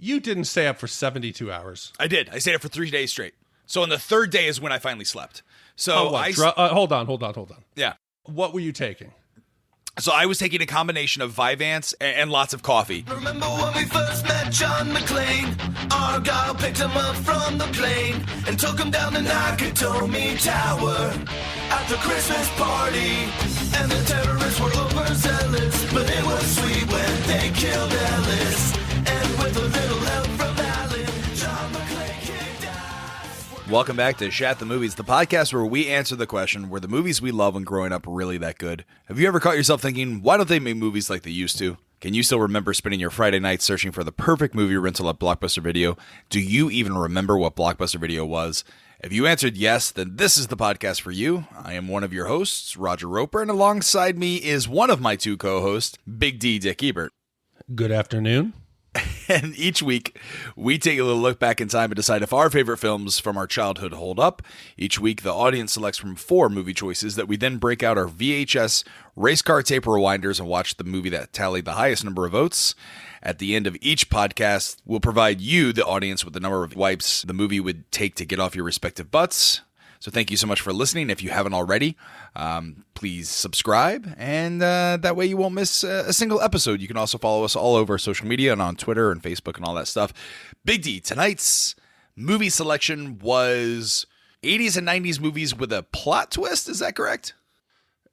You didn't stay up for 72 hours. I did. I stayed up for 3 days straight. So on the third day is when I finally slept. So hold on. Yeah. What were you taking? So I was taking a combination of Vyvanse and lots of coffee. Remember when we first met John McClane? Argyle picked him up from the plane and took him down the Nakatomi Tower at the Christmas party. And the terrorists were overzealous, but it was sweet when they killed Ellis. And with a little help from Alan, John McClane kicked ass. Welcome back to Shat the Movies, the podcast where we answer the question, were the movies we love when growing up really that good? Have you ever caught yourself thinking, why don't they make movies like they used to? Can you still remember spending your Friday nights searching for the perfect movie rental at Blockbuster Video? Do you even remember what Blockbuster Video was? If you answered yes, then this is the podcast for you. I am one of your hosts, Roger Roper, and alongside me is one of my two co-hosts, Big D, Dick Ebert. Good afternoon. And each week, we take a little look back in time and decide if our favorite films from our childhood hold up. Each week, the audience selects from 4 movie choices that we then break out our VHS race car tape rewinders and watch the movie that tallied the highest number of votes. At the end of each podcast, we'll provide you, the audience, with the number of wipes the movie would take to get off your respective butts. So thank you so much for listening. If you haven't already, please subscribe, and that way you won't miss a single episode. You can also follow us all over social media and on Twitter and Facebook and all that stuff. Big D, tonight's movie selection was 80s and 90s movies with a plot twist. Is that correct?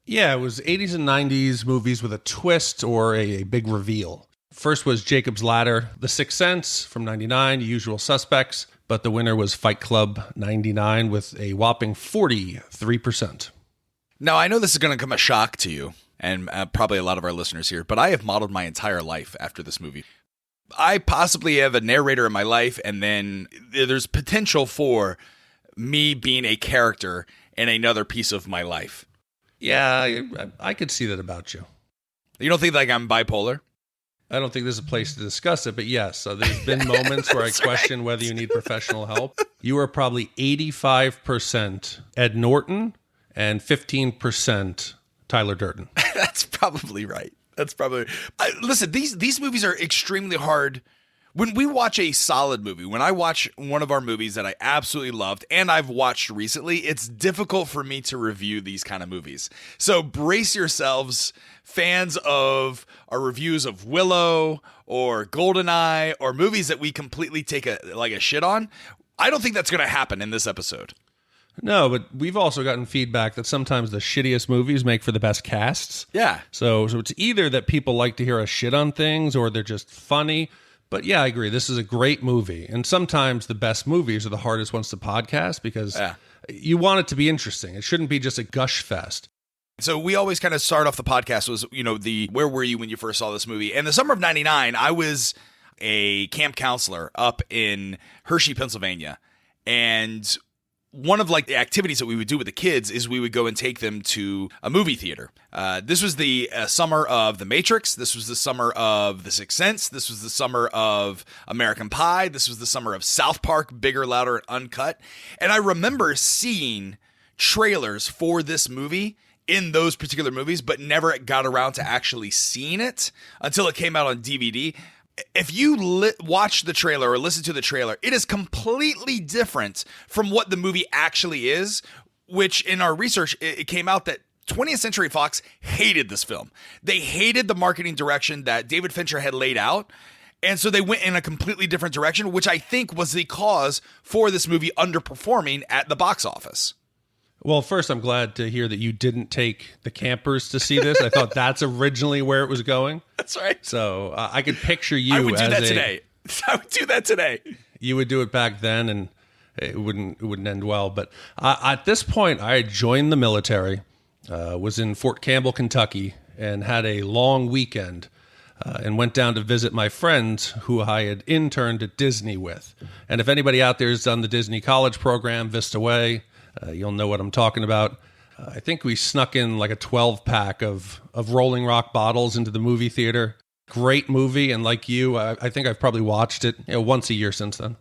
Yeah, it was 80s and 90s movies with a twist or a big reveal. First was Jacob's Ladder, The Sixth Sense from 99, Usual Suspects, but the winner was Fight Club 99 with a whopping 43%. Now, I know this is going to come a shock to you, and probably a lot of our listeners here, but I have modeled my entire life after this movie. I possibly have a narrator in my life, and then there's potential for me being a character in another piece of my life. Yeah, I could see that about you. You don't think like I'm bipolar? I don't think there's a place to discuss it, but yes, so there's been moments where I question whether you need professional help. You are probably 85% Ed Norton and 15% Tyler Durden. That's probably right. Listen, these movies are extremely hard. When we watch a solid movie, when I watch one of our movies that I absolutely loved and I've watched recently, it's difficult for me to review these kind of movies. So brace yourselves, fans of our reviews of Willow or Goldeneye or movies that we completely take a shit on. I don't think that's going to happen in this episode. No, but we've also gotten feedback that sometimes the shittiest movies make for the best casts. Yeah. So it's either that people like to hear us shit on things or they're just funny. But yeah, I agree. This is a great movie. And sometimes the best movies are the hardest ones to podcast because you want it to be interesting. It shouldn't be just a gush fest. So we always kind of start off the podcast was, where were you when you first saw this movie? In the summer of 99, I was a camp counselor up in Hershey, Pennsylvania. And one of the activities that we would do with the kids is we would go and take them to a movie theater. This was the summer of The Matrix. This was the summer of The Sixth Sense. This was the summer of American Pie. This was the summer of South Park, Bigger, Louder, and Uncut. And I remember seeing trailers for this movie in those particular movies, but never got around to actually seeing it until it came out on DVD. If you watch the trailer or listen to the trailer, it is completely different from what the movie actually is, which in our research, it came out that 20th Century Fox hated this film. They hated the marketing direction that David Fincher had laid out. And so they went in a completely different direction, which I think was the cause for this movie underperforming at the box office. Well, first, I'm glad to hear that you didn't take the campers to see this. I thought that's originally where it was going. That's right. So I could picture you. I would do that today. I would do that today. You would do it back then, and it wouldn't end well. But at this point, I had joined the military, was in Fort Campbell, Kentucky, and had a long weekend. And went down to visit my friends who I had interned at Disney with. And if anybody out there has done the Disney College program, Vista Way, you'll know what I'm talking about. I think we snuck in like a 12-pack of Rolling Rock bottles into the movie theater. Great movie, and like you, I think I've probably watched it once a year since then.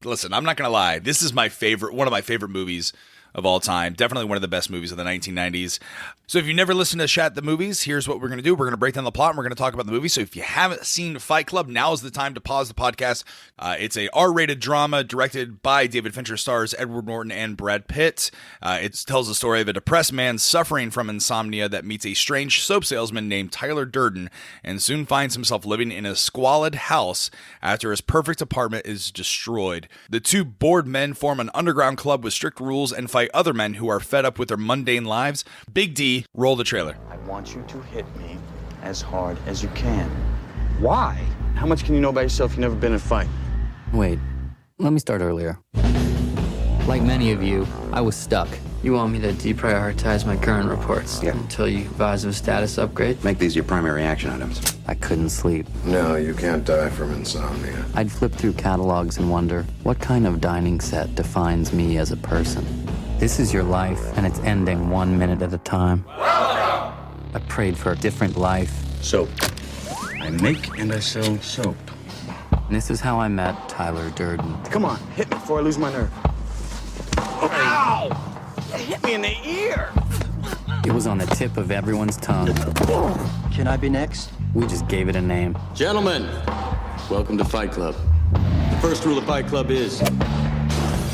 Listen, I'm not going to lie. This is one of my favorite movies of all time. Definitely one of the best movies of the 1990s. So if you've never listened to Shat the Movies, here's what we're going to do. We're going to break down the plot and we're going to talk about the movie. So if you haven't seen Fight Club, now is the time to pause the podcast. It's a R-rated drama directed by David Fincher, stars Edward Norton and Brad Pitt. It tells the story of a depressed man suffering from insomnia that meets a strange soap salesman named Tyler Durden and soon finds himself living in a squalid house after his perfect apartment is destroyed. The two bored men form an underground club with strict rules and fight other men who are fed up with their mundane lives. Big D, roll the trailer. I want you to hit me as hard as you can. Why? How much can you know about yourself? You've never been in a fight. Wait, let me start earlier. Like many of you, I was stuck. You want me to deprioritize my current reports until you advise of a status upgrade? Make these your primary action items. I couldn't sleep. No, you can't die from insomnia. I'd flip through catalogs and wonder, what kind of dining set defines me as a person? This is your life, and it's ending 1 minute at a time. I prayed for a different life. Soap. I make and I sell soap. And this is how I met Tyler Durden. Come on, hit me before I lose my nerve. Ow! Hit me in the ear! It was on the tip of everyone's tongue. Can I be next? We just gave it a name. Gentlemen, welcome to Fight Club. The first rule of Fight Club is...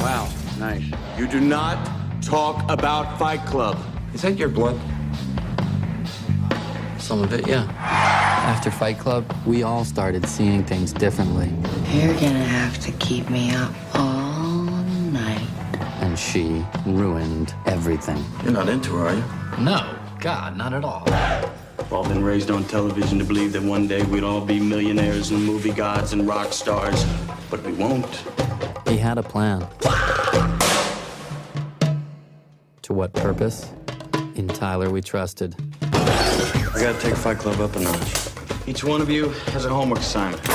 Wow, nice. You do not talk about Fight Club. Is that your blood? Some of it, yeah. After Fight Club, we all started seeing things differently. You're gonna have to keep me up all night. And she ruined everything. You're not into her, are you? No, God, not at all. We've all been raised on television to believe that one day we'd all be millionaires and movie gods and rock stars, but we won't. He had a plan. To what purpose? In Tyler we trusted. I gotta take Fight Club up a notch. Each one of you has a homework assignment.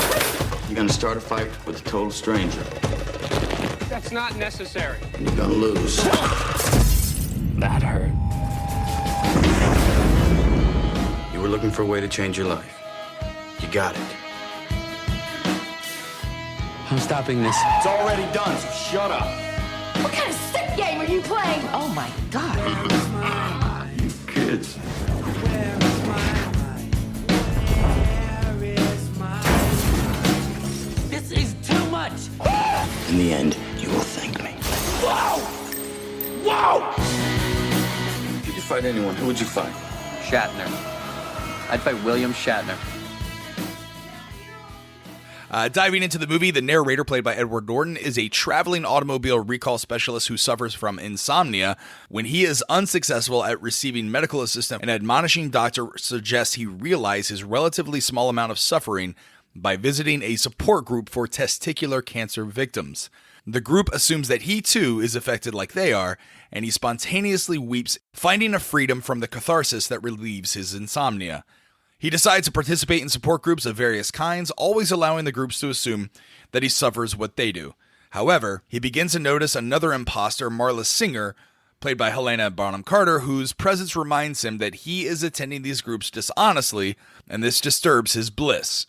You're gonna start a fight with a total stranger. That's not necessary. And you're gonna lose. That hurt. You were looking for a way to change your life. You got it. I'm stopping this. It's already done, so shut up. What kind of sick game are you playing? Oh my God. You kids. This is too much. In the end, you will thank me. Wow! Wow! If you could fight anyone, who would you fight? Shatner. I'd fight William Shatner. Diving into the movie, the narrator, played by Edward Norton, is a traveling automobile recall specialist who suffers from insomnia. When he is unsuccessful at receiving medical assistance, an admonishing doctor suggests he realize his relatively small amount of suffering by visiting a support group for testicular cancer victims. The group assumes that he too is affected like they are, and he spontaneously weeps, finding a freedom from the catharsis that relieves his insomnia. He decides to participate in support groups of various kinds, always allowing the groups to assume that he suffers what they do. However, he begins to notice another imposter, Marla Singer, played by Helena Bonham Carter, whose presence reminds him that he is attending these groups dishonestly, and this disturbs his bliss.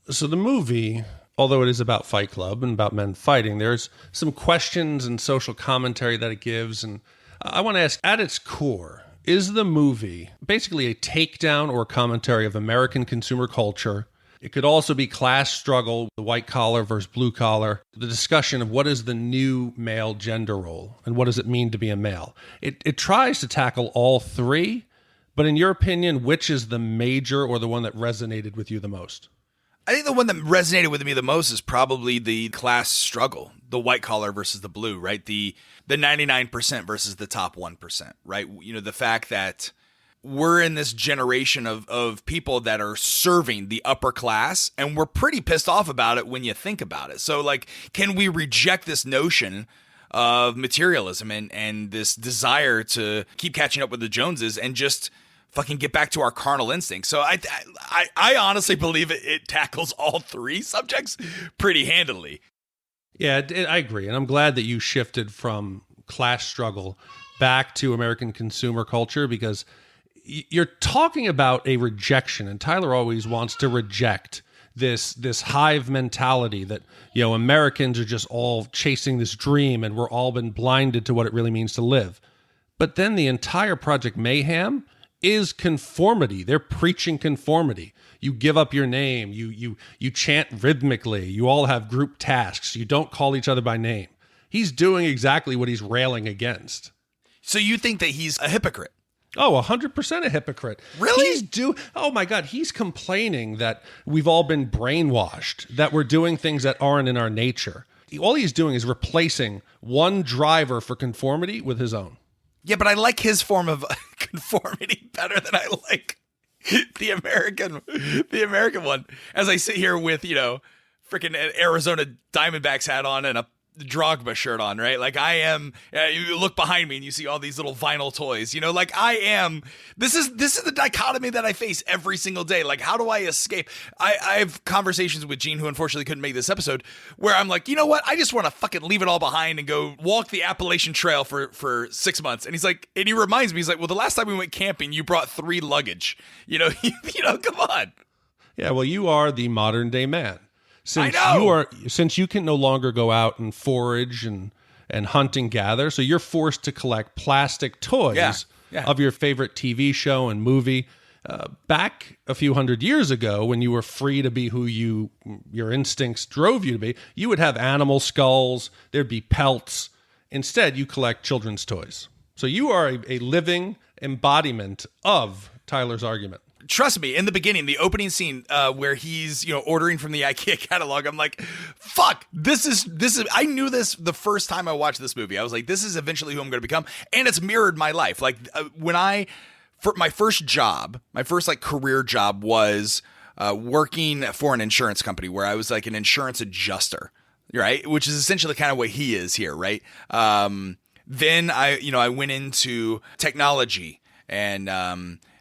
So the movie, although it is about Fight Club and about men fighting, there's some questions and social commentary that it gives. And I want to ask, at its core, is the movie basically a takedown or commentary of American consumer culture? It could also be class struggle, the white collar versus blue collar, the discussion of what is the new male gender role and what does it mean to be a male. It tries to tackle all three, but in your opinion, which is the major or the one that resonated with you the most? I think the one that resonated with me the most is probably the class struggle, the white collar versus the blue, right? The 99% versus the top 1%, right? You know, the fact that we're in this generation of people that are serving the upper class, and we're pretty pissed off about it when you think about it. So, like, can we reject this notion of materialism and this desire to keep catching up with the Joneses and just fucking get back to our carnal instincts? So I honestly believe it tackles all three subjects pretty handily. Yeah, I agree. And I'm glad that you shifted from class struggle back to American consumer culture, because you're talking about a rejection, and Tyler always wants to reject this hive mentality that, Americans are just all chasing this dream and we're all been blinded to what it really means to live. But then the entire Project Mayhem is conformity. They're preaching conformity. You give up your name. You chant rhythmically. You all have group tasks. You don't call each other by name. He's doing exactly what he's railing against. So you think that he's a hypocrite? Oh, 100% a hypocrite. Really? Oh my God, he's complaining that we've all been brainwashed, that we're doing things that aren't in our nature. All he's doing is replacing one driver for conformity with his own. Yeah, but I like his form of conformity better than I like the American one. As I sit here with, freaking Arizona Diamondbacks hat on and a Drogba shirt on, right? Like I am, you look behind me and you see all these little vinyl toys, like I am, this is the dichotomy that I face every single day. Like, how do I escape? I have conversations with Gene, who unfortunately couldn't make this episode, where I'm like, you know what? I just want to fucking leave it all behind and go walk the Appalachian Trail for 6 months. And he's like, and he reminds me, he's like, well, the last time we went camping, you brought 3 luggage, come on. Yeah. Well, you are the modern day man. Since you can no longer go out and forage and hunt and gather, so you're forced to collect plastic toys of your favorite TV show and movie. Back a few hundred years ago, when you were free to be who your instincts drove you to be, you would have animal skulls, there'd be pelts. Instead, you collect children's toys. So you are a living embodiment of Tyler's argument. Trust me, in the beginning, the opening scene where he's, ordering from the IKEA catalog, I'm like, fuck, this is, I knew this the first time I watched this movie. I was like, this is eventually who I'm going to become. And it's mirrored my life. Like for my first job, my first career job was working for an insurance company where I was like an insurance adjuster, right? Which is essentially kind of what he is here, right? Then I went into technology and,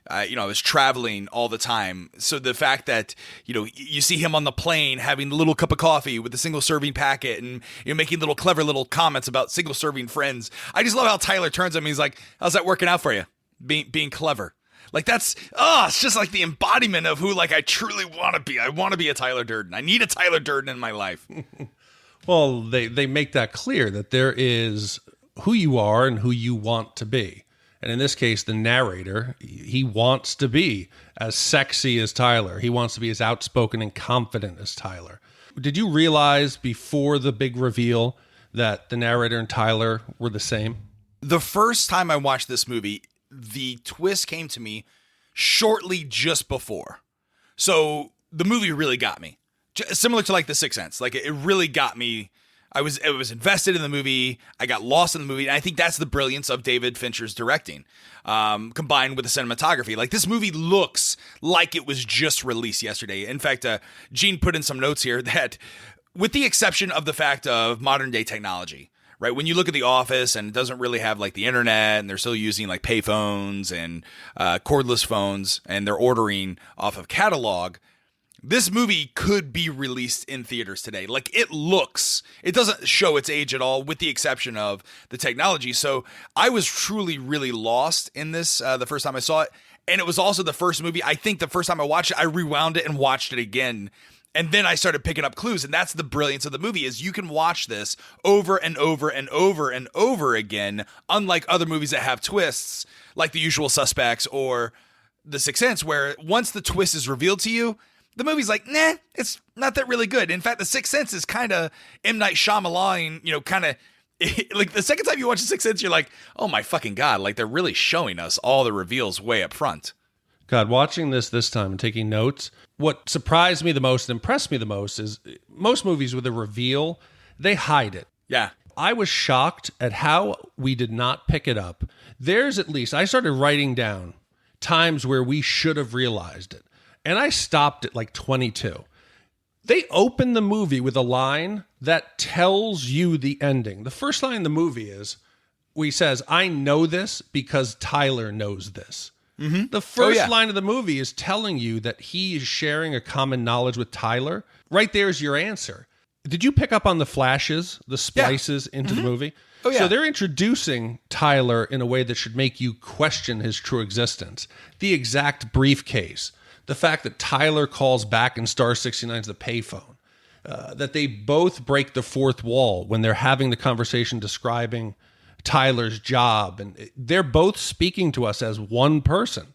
I was traveling all the time. So the fact that, you see him on the plane having a little cup of coffee with a single serving packet and making clever little comments about single serving friends. I just love how Tyler turns on me. He's like, how's that working out for you? Being clever. Like it's just like the embodiment of who I truly want to be. I want to be a Tyler Durden. I need a Tyler Durden in my life. Well, they make that clear that there is who you are and who you want to be. And in this case, the narrator, he wants to be as sexy as Tyler. He wants to be as outspoken and confident as Tyler. Did you realize before the big reveal that the narrator and Tyler were the same? The first time I watched this movie, the twist came to me shortly just before. So the movie really got me. Similar to The Sixth Sense. It really got me. I was invested in the movie. I got lost in the movie. And I think that's the brilliance of David Fincher's directing, combined with the cinematography. This movie looks like it was just released yesterday. In fact, Gene put in some notes here that with the exception of the fact of modern day technology, right? When you look at The Office and it doesn't really have the internet and they're still using pay phones and cordless phones and they're ordering off of catalog, this movie could be released in theaters today. It doesn't show its age at all, with the exception of the technology. So I was truly, really lost in this the first time I saw it. And it was also the first movie, I think the first time I watched it, I rewound it and watched it again. And then I started picking up clues. And that's the brilliance of the movie, is you can watch this over and over and over and over again, unlike other movies that have twists, like The Usual Suspects or The Sixth Sense, where once the twist is revealed to you, the movie's nah, it's not that really good. In fact, The Sixth Sense is kind of M. Night Shyamalan, kind of, the second time you watch The Sixth Sense, you're like, oh my fucking God, they're really showing us all the reveals way up front. God, watching this time and taking notes, what surprised me the most and impressed me the most is most movies with a reveal, they hide it. Yeah. I was shocked at how we did not pick it up. There's at least, I started writing down times where we should have realized it. And I stopped at 22. They open the movie with a line that tells you the ending. The first line in the movie is, he says, I know this because Tyler knows this. Mm-hmm. The first line of the movie is telling you that he is sharing a common knowledge with Tyler. Right there is your answer. Did you pick up on the flashes, the splices into the movie? Oh, yeah. So they're introducing Tyler in a way that should make you question his true existence. The exact briefcase, the fact that Tyler calls back in Star 69's the payphone, that they both break the fourth wall when they're having the conversation describing Tyler's job, and they're both speaking to us as one person.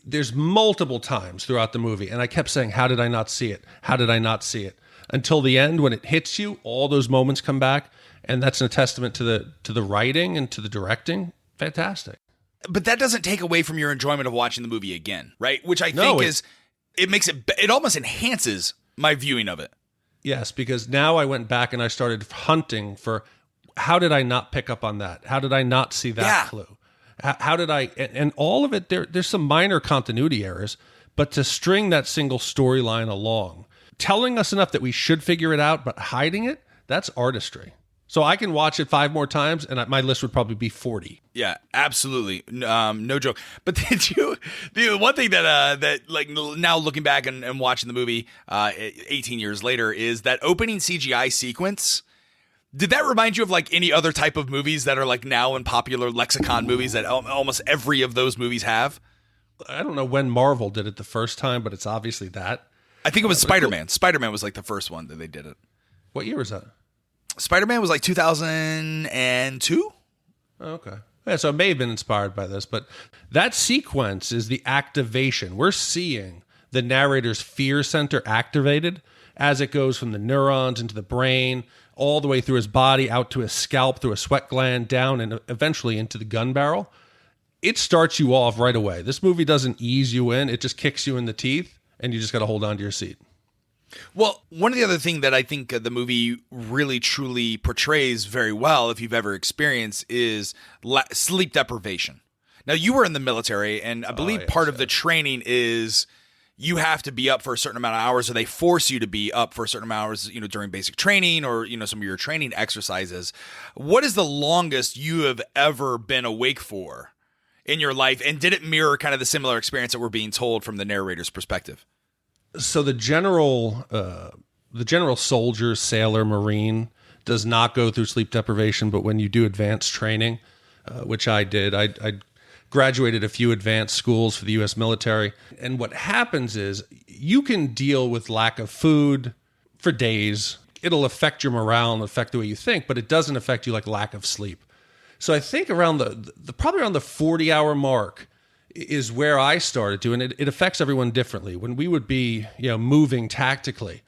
There's multiple times throughout the movie, and I kept saying, how did I not see it? How did I not see it? Until the end, when it hits you, all those moments come back, and that's a testament to the writing and to the directing. Fantastic. But that doesn't take away from your enjoyment of watching the movie again, right? Which I think it almost enhances my viewing of it. Yes, because now I went back and I started hunting for, how did I not pick up on that? How did I not see that clue? How did I, and all of it, there's some minor continuity errors, but to string that single storyline along, telling us enough that we should figure it out, but hiding it, that's artistry. So I can watch it 5 more times, and my list would probably be 40. Yeah, absolutely. No joke. But the one thing that like now looking back and watching the movie 18 years later is that opening CGI sequence. Did that remind you of like any other type of movies that are like now in popular lexicon movies that almost every of those movies have? I don't know when Marvel did it the first time, but it's obviously that. I think it was Spider-Man. Spider-Man was like the first one that they did it. What year was that? Spider-Man was like 2002. Okay. Yeah, so it may have been inspired by this, but that sequence is the activation. We're seeing the narrator's fear center activated as it goes from the neurons into the brain, all the way through his body, out to his scalp, through a sweat gland, down, and eventually into the gun barrel. It starts you off right away. This movie doesn't ease you in. It just kicks you in the teeth, and you just got to hold on to your seat. Well, one of the other things that I think the movie really truly portrays very well, if you've ever experienced, is sleep deprivation. Now, you were in the military, and I believe part of the training is you have to be up for a certain amount of hours, or they force you to be up for a certain amount of hours, during basic training or, some of your training exercises. What is the longest you have ever been awake for in your life? And did it mirror kind of the similar experience that we're being told from the narrator's perspective? So the general soldier, sailor, Marine does not go through sleep deprivation, but when you do advanced training, which I did, I graduated a few advanced schools for the U.S. military. And what happens is you can deal with lack of food for days. It'll affect your morale and affect the way you think, but it doesn't affect you like lack of sleep. So I think around probably around the 40-hour mark is where I started to, and it affects everyone differently. When we would be, moving tactically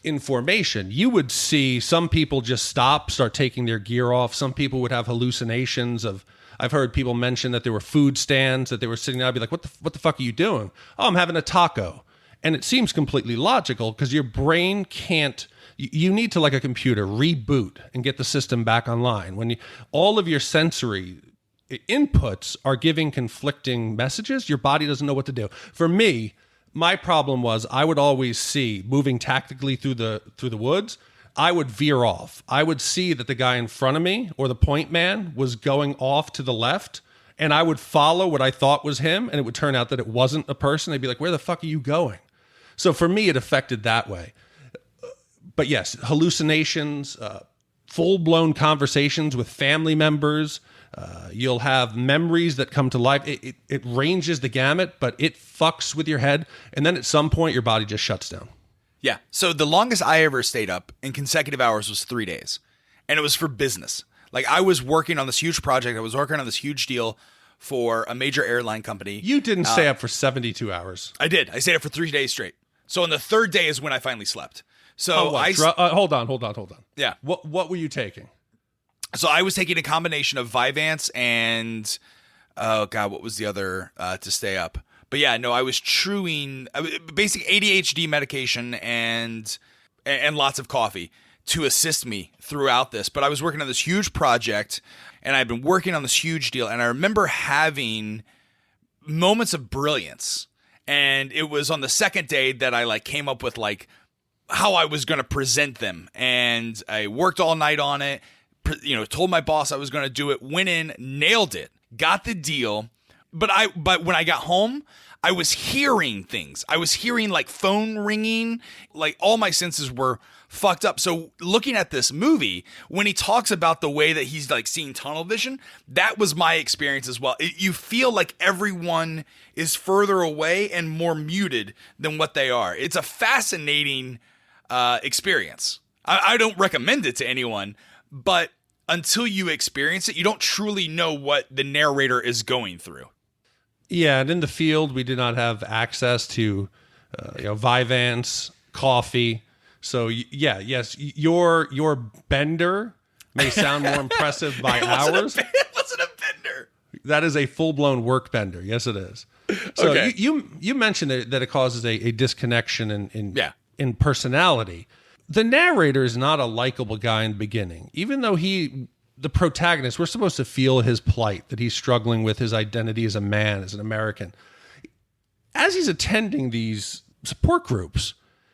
in formation, you would see some people just start taking their gear off. Some people would have hallucinations of, I've heard people mention that there were food stands that they were sitting there. I'd be like, what the fuck are you doing? Oh, I'm having a taco. And it seems completely logical because your brain can't, you need to, like a computer, reboot and get the system back online. When all of your sensory inputs are giving conflicting messages, your body doesn't know what to do. For me, my problem was I would always see, moving tactically through the woods, I would veer off. I would see that the guy in front of me or the point man was going off to the left, and I would follow what I thought was him, and it would turn out that it wasn't a person. They'd be like, where the fuck are you going? So for me, it affected that way. But yes, hallucinations, full-blown conversations with family members. You'll have memories that come to life. It ranges the gamut, but it fucks with your head. And then at some point, your body just shuts down. Yeah. So the longest I ever stayed up in consecutive hours was 3 days. And it was for business. Like, I was working on this huge project. I was working on this huge deal for a major airline company. You didn't stay up for 72 hours. I did. I stayed up for 3 days straight. So on the third day is when I finally slept. So hold on. Yeah. What were you taking? So I was taking a combination of Vyvanse and, what was the other to stay up? But yeah, no, I was chewing basic ADHD medication and lots of coffee to assist me throughout this. But I was working on this huge project, and I've been working on this huge deal. And I remember having moments of brilliance. And it was on the second day that I came up with how I was going to present them. And I worked all night on it. Told my boss I was going to do it, went in, nailed it, got the deal. But when I got home, I was hearing things. I was hearing phone ringing. All my senses were fucked up. So looking at this movie, when he talks about the way that he's like seeing tunnel vision, that was my experience as well. You feel like everyone is further away and more muted than what they are. It's a fascinating experience. I don't recommend it to anyone, but until you experience it, you don't truly know what the narrator is going through. Yeah, and in the field, we did not have access to Vyvanse, coffee. So yes, your bender may sound more impressive by hours. It wasn't a bender. That is a full-blown work bender. Yes, it is. So Okay. you mentioned that it causes a disconnection in personality. The narrator is not a likable guy in the beginning, even though the protagonist, we're supposed to feel his plight, that he's struggling with his identity as a man, as an American. As he's attending these support groups,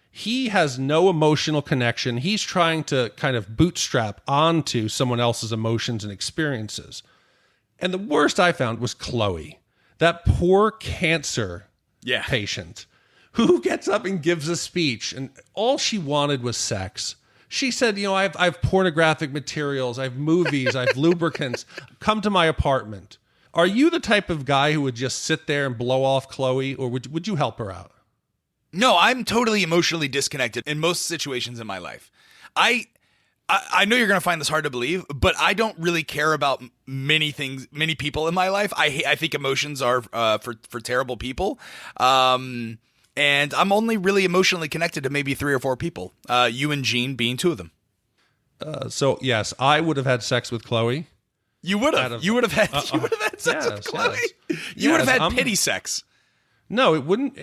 he has no emotional connection. He's trying to kind of bootstrap onto someone else's emotions and experiences. And the worst I found was Chloe, that poor cancer patient who gets up and gives a speech, and all she wanted was sex. She said, I have pornographic materials, I have movies, I have lubricants. Come to my apartment. Are you the type of guy who would just sit there and blow off Chloe, or would you help her out? No, I'm totally emotionally disconnected in most situations in my life. I know you're going to find this hard to believe, but I don't really care about many people in my life. I think emotions are for terrible people. And I'm only really emotionally connected to maybe 3 or 4 people. You and Gene being 2 of them. So yes, I would have had sex with Chloe. You would have. You would have had sex with Chloe. You would have had pity sex. No, it wouldn't.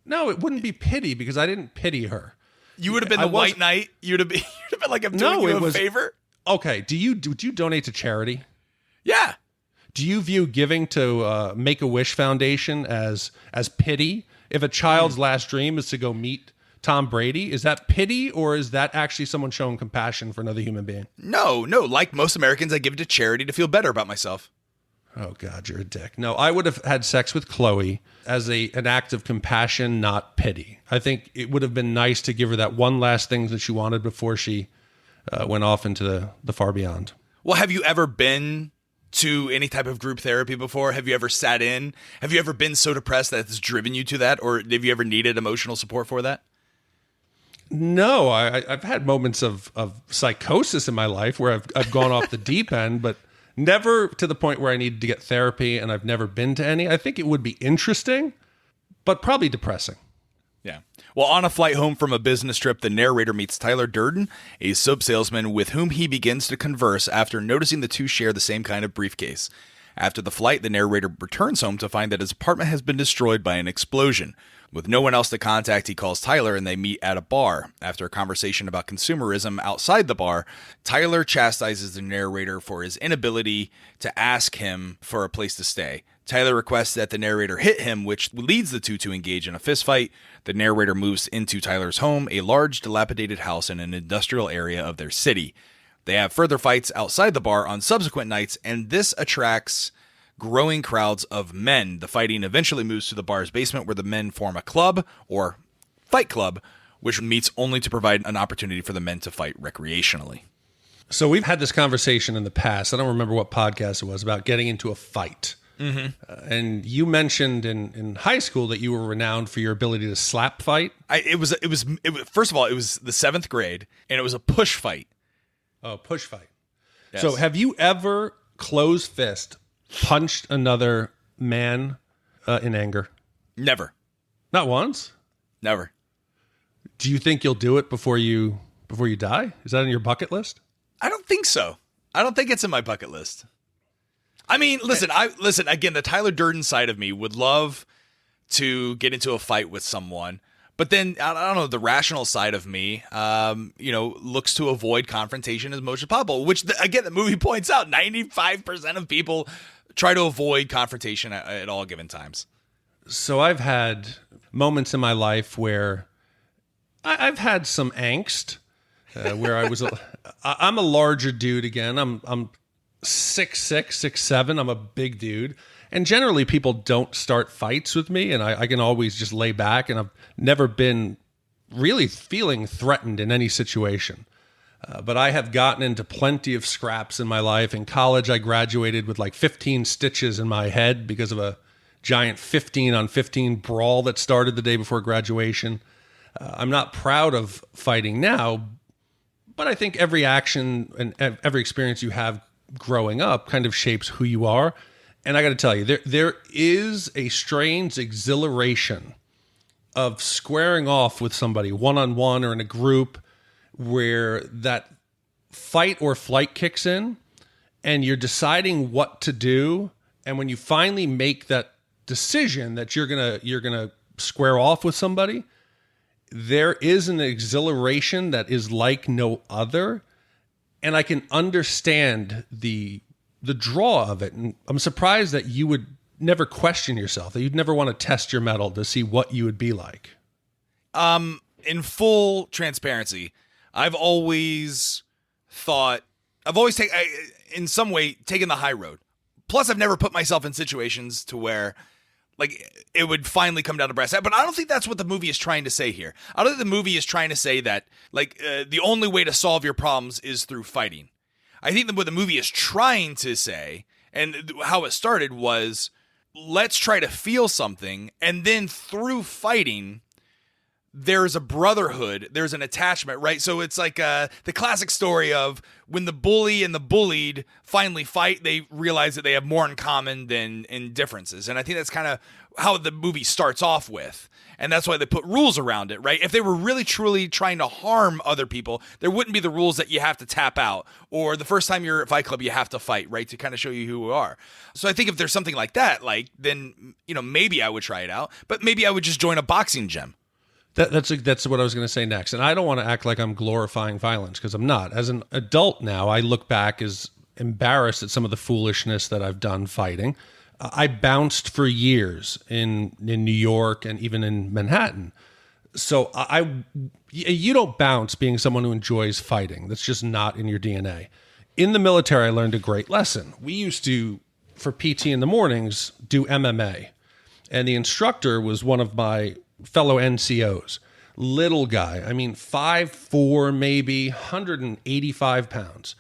No, it wouldn't be pity because I didn't pity her. You would have been the white knight. You'd have been like, I'm doing you a favor. Okay. Would you donate to charity? Yeah. Do you view giving to Make-A-Wish Foundation as pity? If a child's last dream is to go meet Tom Brady, is that pity, or is that actually someone showing compassion for another human being? No. Like most Americans, I give it to charity to feel better about myself. Oh, God, you're a dick. No, I would have had sex with Chloe as an act of compassion, not pity. I think it would have been nice to give her that one last thing that she wanted before she went off into the far beyond. Well, have you ever been to any type of group therapy before? Have you ever sat in? Have you ever been so depressed that it's driven you to that? Or have you ever needed emotional support for that? No, I've had moments of psychosis in my life where I've gone off the deep end, but never to the point where I needed to get therapy, and I've never been to any. I think it would be interesting, but probably depressing. Yeah. Well, on a flight home from a business trip, the narrator meets Tyler Durden, a soap salesman with whom he begins to converse after noticing the two share the same kind of briefcase. After the flight, the narrator returns home to find that his apartment has been destroyed by an explosion. With no one else to contact, he calls Tyler and they meet at a bar. After a conversation about consumerism outside the bar, Tyler chastises the narrator for his inability to ask him for a place to stay. Tyler requests that the narrator hit him, which leads the two to engage in a fistfight. The narrator moves into Tyler's home, a large, dilapidated house in an industrial area of their city. They have further fights outside the bar on subsequent nights, and this attracts growing crowds of men. The fighting eventually moves to the bar's basement, where the men form a club, or fight club, which meets only to provide an opportunity for the men to fight recreationally. So we've had this conversation in the past. I don't remember what podcast it was, about getting into a fight. Mm-hmm. And you mentioned in high school that you were renowned for your ability to slap fight. It was first of all, it was the 7th grade, and it was a push fight. Oh, push fight. Yes. So have you ever closed fist punched another man in anger? Never. Not once? Never. Do you think you'll do it before you die? Is that on your bucket list? I don't think so. I don't think it's in my bucket list. I mean, listen, again, the Tyler Durden side of me would love to get into a fight with someone, but then I don't know, the rational side of me, looks to avoid confrontation as much as possible, which again, the movie points out 95% of people try to avoid confrontation at all given times. So I've had moments in my life where I've had some angst, where I'm a larger dude again. I'm 6'6", 6'7". I'm a big dude. And generally people don't start fights with me, and I can always just lay back, and I've never been really feeling threatened in any situation. But I have gotten into plenty of scraps in my life. In college, I graduated with like 15 stitches in my head because of a giant 15 on 15 brawl that started the day before graduation. I'm not proud of fighting now, but I think every action and every experience you have growing up kind of shapes who you are. And I got to tell you, there is a strange exhilaration of squaring off with somebody one-on-one or in a group where that fight or flight kicks in and you're deciding what to do. And when you finally make that decision that you're gonna square off with somebody, there is an exhilaration that is like no other. And I can understand the draw of it. And I'm surprised that you would never question yourself, that you'd never want to test your mettle to see what you would be like. In full transparency, I've always in some way taken the high road. Plus, I've never put myself in situations to where like it would finally come down to brass tacks. But I don't think that's what the movie is trying to say here. I don't think the movie is trying to say that like the only way to solve your problems is through fighting. I think that what the movie is trying to say, and how it started, was let's try to feel something, and then through fighting, there's a brotherhood, there's an attachment, right? So it's like the classic story of when the bully and the bullied finally fight, they realize that they have more in common than in differences. And I think that's kind of how the movie starts off with. And that's why they put rules around it, right? If they were really, truly trying to harm other people, there wouldn't be the rules that you have to tap out, or the first time you're at Fight Club, you have to fight, right? To kind of show you who you are. So I think if there's something like that, like, then, you know, maybe I would try it out, but maybe I would just join a boxing gym. That's what I was going to say next. And I don't want to act like I'm glorifying violence, because I'm not. As an adult now, I look back as embarrassed at some of the foolishness that I've done fighting. I bounced for years in New York and even in Manhattan. So you don't bounce being someone who enjoys fighting. That's just not in your DNA. In the military, I learned a great lesson. We used to, for PT in the mornings, do MMA. And the instructor was one of my fellow NCOs. Little guy. I mean, 5'4", maybe 185 pounds.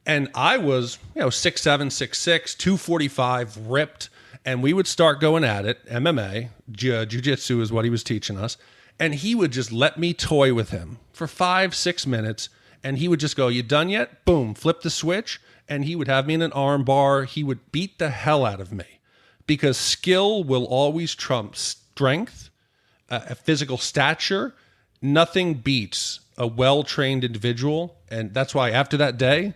And I was, 6'7", 6'6", 245, ripped. And we would start going at it. MMA, jiu-jitsu is what he was teaching us. And he would just let me toy with him for 5-6 minutes. And he would just go, "You done yet?" Boom, flip the switch. And he would have me in an arm bar. He would beat the hell out of me. Because skill will always trump strength, physical stature. Nothing beats a well-trained individual. And that's why after that day,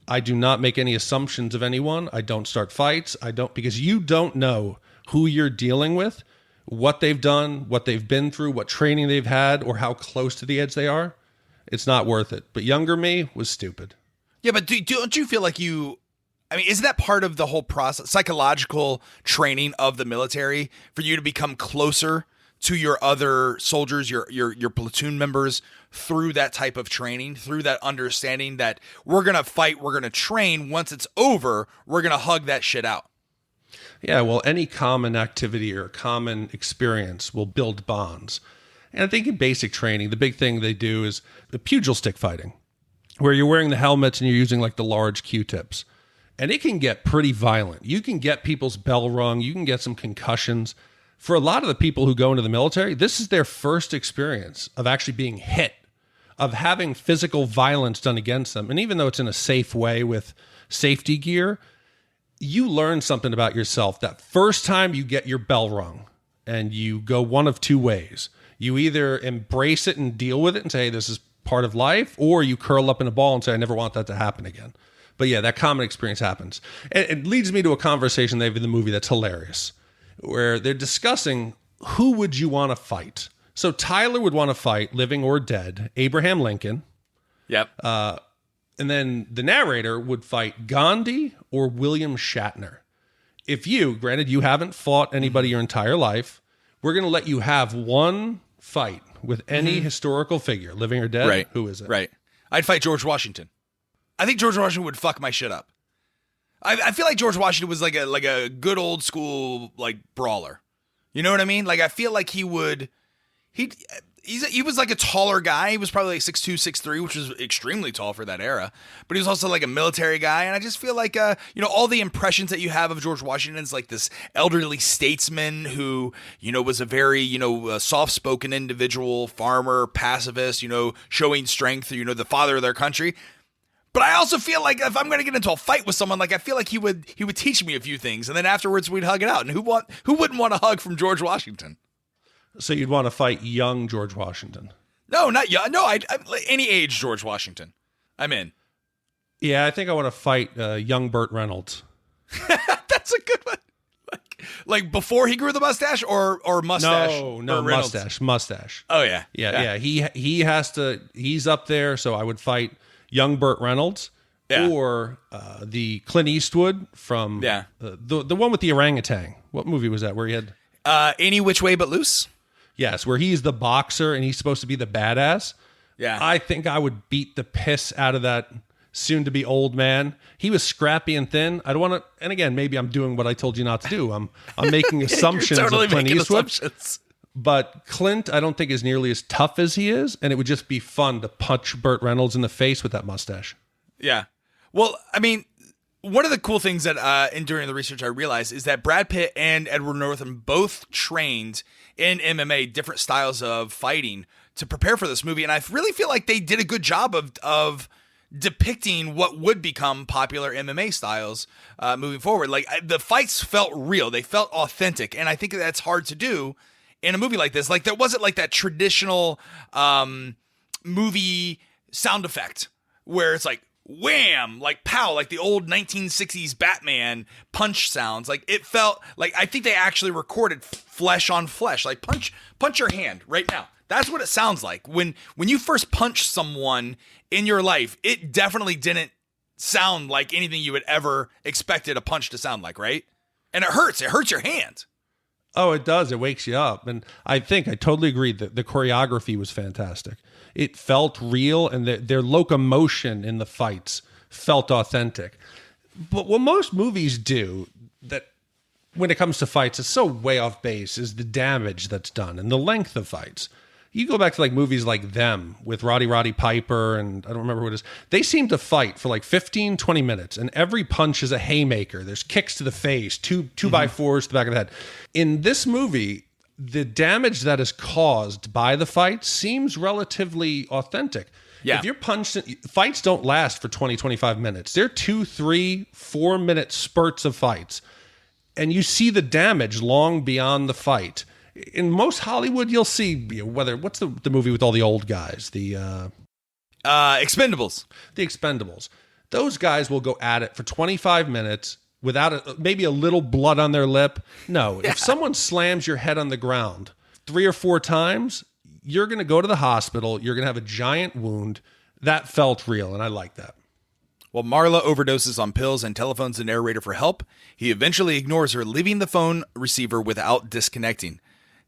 I do not make any assumptions of anyone. I don't start fights. Because you don't know who you're dealing with, what they've done, what they've been through, what training they've had, or how close to the edge they are. It's not worth it. But younger me was stupid. Yeah, but don't you feel like isn't that part of the whole process, psychological training of the military, for you to become closer to your other soldiers, your platoon members, through that type of training, through that understanding that we're going to fight, we're going to train. Once it's over, we're going to hug that shit out. Yeah, well, any common activity or common experience will build bonds. And I think in basic training, the big thing they do is the pugil stick fighting, where you're wearing the helmets and you're using like the large Q-tips. And it can get pretty violent. You can get people's bell rung. You can get some concussions. For a lot of the people who go into the military, this is their first experience of actually being hit, of having physical violence done against them. And even though it's in a safe way with safety gear, you learn something about yourself that first time you get your bell rung, and you go one of two ways. You either embrace it and deal with it and say, "Hey, this is part of life," or you curl up in a ball and say, "I never want that to happen again." But yeah, that common experience happens. And it leads me to a conversation they have in the movie that's hilarious, where they're discussing who would you want to fight. So Tyler would want to fight, living or dead, Abraham Lincoln. Yep. And then the narrator would fight Gandhi or William Shatner. If granted, you haven't fought anybody your entire life, we're going to let you have one fight with any historical figure, living or dead. Right. Who is it? Right. I'd fight George Washington. I think George Washington would fuck my shit up. I feel like George Washington was like a good old school like brawler. You know what I mean? Like I feel like he would He was like a taller guy. He was probably like 6'2", 6'3", which was extremely tall for that era. But he was also like a military guy. And I just feel like, all the impressions that you have of George Washington is like this elderly statesman who, was a very, soft-spoken individual, farmer, pacifist, showing strength, the father of their country. But I also feel like if I'm going to get into a fight with someone, like I feel like he would teach me a few things. And then afterwards we'd hug it out. And who wouldn't want a hug from George Washington? So you'd want to fight young George Washington? No, not young. No, I any age George Washington. I'm in. Yeah, I think I want to fight young Burt Reynolds. That's a good one. Like before he grew the mustache or mustache? No, mustache. Oh yeah. Yeah. He has to. He's up there, so I would fight young Burt Reynolds or the Clint Eastwood from the one with the orangutan. What movie was that? Where he had Any Which Way But Loose. Yes, where he's the boxer and he's supposed to be the badass. Yeah. I think I would beat the piss out of that soon-to-be old man. He was scrappy and thin. I don't want to... And again, maybe I'm doing what I told you not to do. I'm making assumptions You're totally of Clint making Eastwood. Assumptions. But Clint, I don't think is nearly as tough as he is, and it would just be fun to punch Burt Reynolds in the face with that mustache. Yeah. Well, I mean... One of the cool things that during the research I realized is that Brad Pitt and Edward Norton both trained in MMA, different styles of fighting to prepare for this movie. And I really feel like they did a good job of depicting what would become popular MMA styles moving forward. Like the fights felt real. They felt authentic. And I think that's hard to do in a movie like this. Like there wasn't like that traditional movie sound effect where it's like, wham, like pow, like the old 1960s Batman punch sounds. Like it felt like, I think they actually recorded flesh on flesh, like punch your hand right now. That's what it sounds like. When you first punch someone in your life, it definitely didn't sound like anything you had ever expected a punch to sound like, right? And it hurts your hand. Oh, it does. It wakes you up. And I think I totally agree that the choreography was fantastic. It felt real, and their locomotion in the fights felt authentic. But what most movies do that when it comes to fights is so way off base is the damage that's done and the length of fights. You go back to like movies like Them with Roddy Piper, and I don't remember what it is. They seem to fight for like 15, 20 minutes, and every punch is a haymaker. There's kicks to the face, two by fours to the back of the head. In this movie, the damage that is caused by the fight seems relatively authentic. Yeah. If you're punched, fights don't last for 20, 25 minutes. They're 2, 3, 4 minute spurts of fights. And you see the damage long beyond the fight. In most Hollywood, you'll see what's the movie with all the old guys? The Expendables. The Expendables. Those guys will go at it for 25 minutes without maybe a little blood on their lip. No, if someone slams your head on the ground 3 or 4 times, you're going to go to the hospital. You're going to have a giant wound. That felt real, and I like that. While Marla overdoses on pills and telephones the narrator for help, he eventually ignores her, leaving the phone receiver without disconnecting.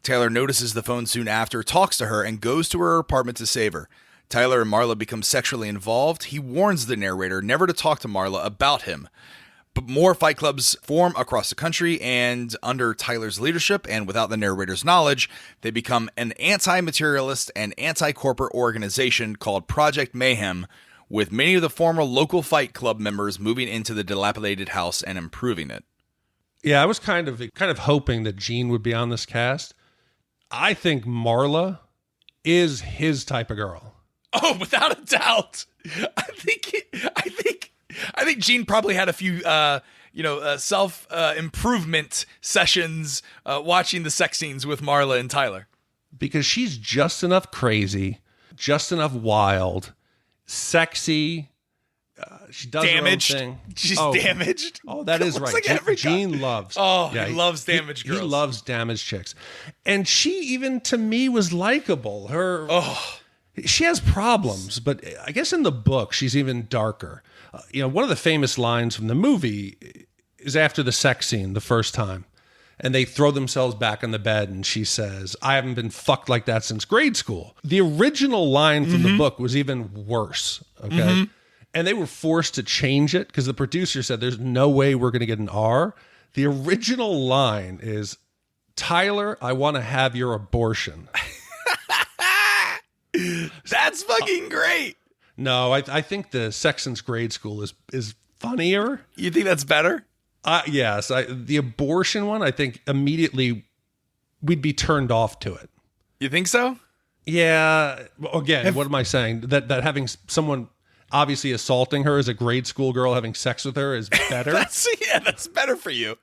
Tyler notices the phone soon after, talks to her, and goes to her apartment to save her. Tyler and Marla become sexually involved. He warns the narrator never to talk to Marla about him. But more fight clubs form across the country, and under Tyler's leadership and without the narrator's knowledge, they become an anti-materialist and anti-corporate organization called Project Mayhem, with many of the former local fight club members moving into the dilapidated house and improving it. Yeah, I was kind of hoping that Gene would be on this cast. I think Marla is his type of girl. Oh, without a doubt. I think Gene probably had a few, self improvement sessions watching the sex scenes with Marla and Tyler. Because she's just enough crazy, just enough wild, sexy. She does damaged. her own thing. She's damaged. Oh, that is right. Like Gene loves. Oh, yeah, he loves damaged girls. He loves damaged chicks, and she even to me was likable. She has problems, but I guess in the book she's even darker. One of the famous lines from the movie is after the sex scene the first time, and they throw themselves back on the bed, and she says, "I haven't been fucked like that since grade school." The original line from the book was even worse. Okay. Mm-hmm. And they were forced to change it because the producer said, "There's no way we're going to get an R." The original line is, "Tyler, I want to have your abortion." That's fucking great. No, I think the Sex Since Grade School is funnier. You think that's better? Yes. The abortion one, I think immediately we'd be turned off to it. You think so? Yeah. Again, what am I saying? That having someone obviously assaulting her as a grade school girl having sex with her is better? that's better for you.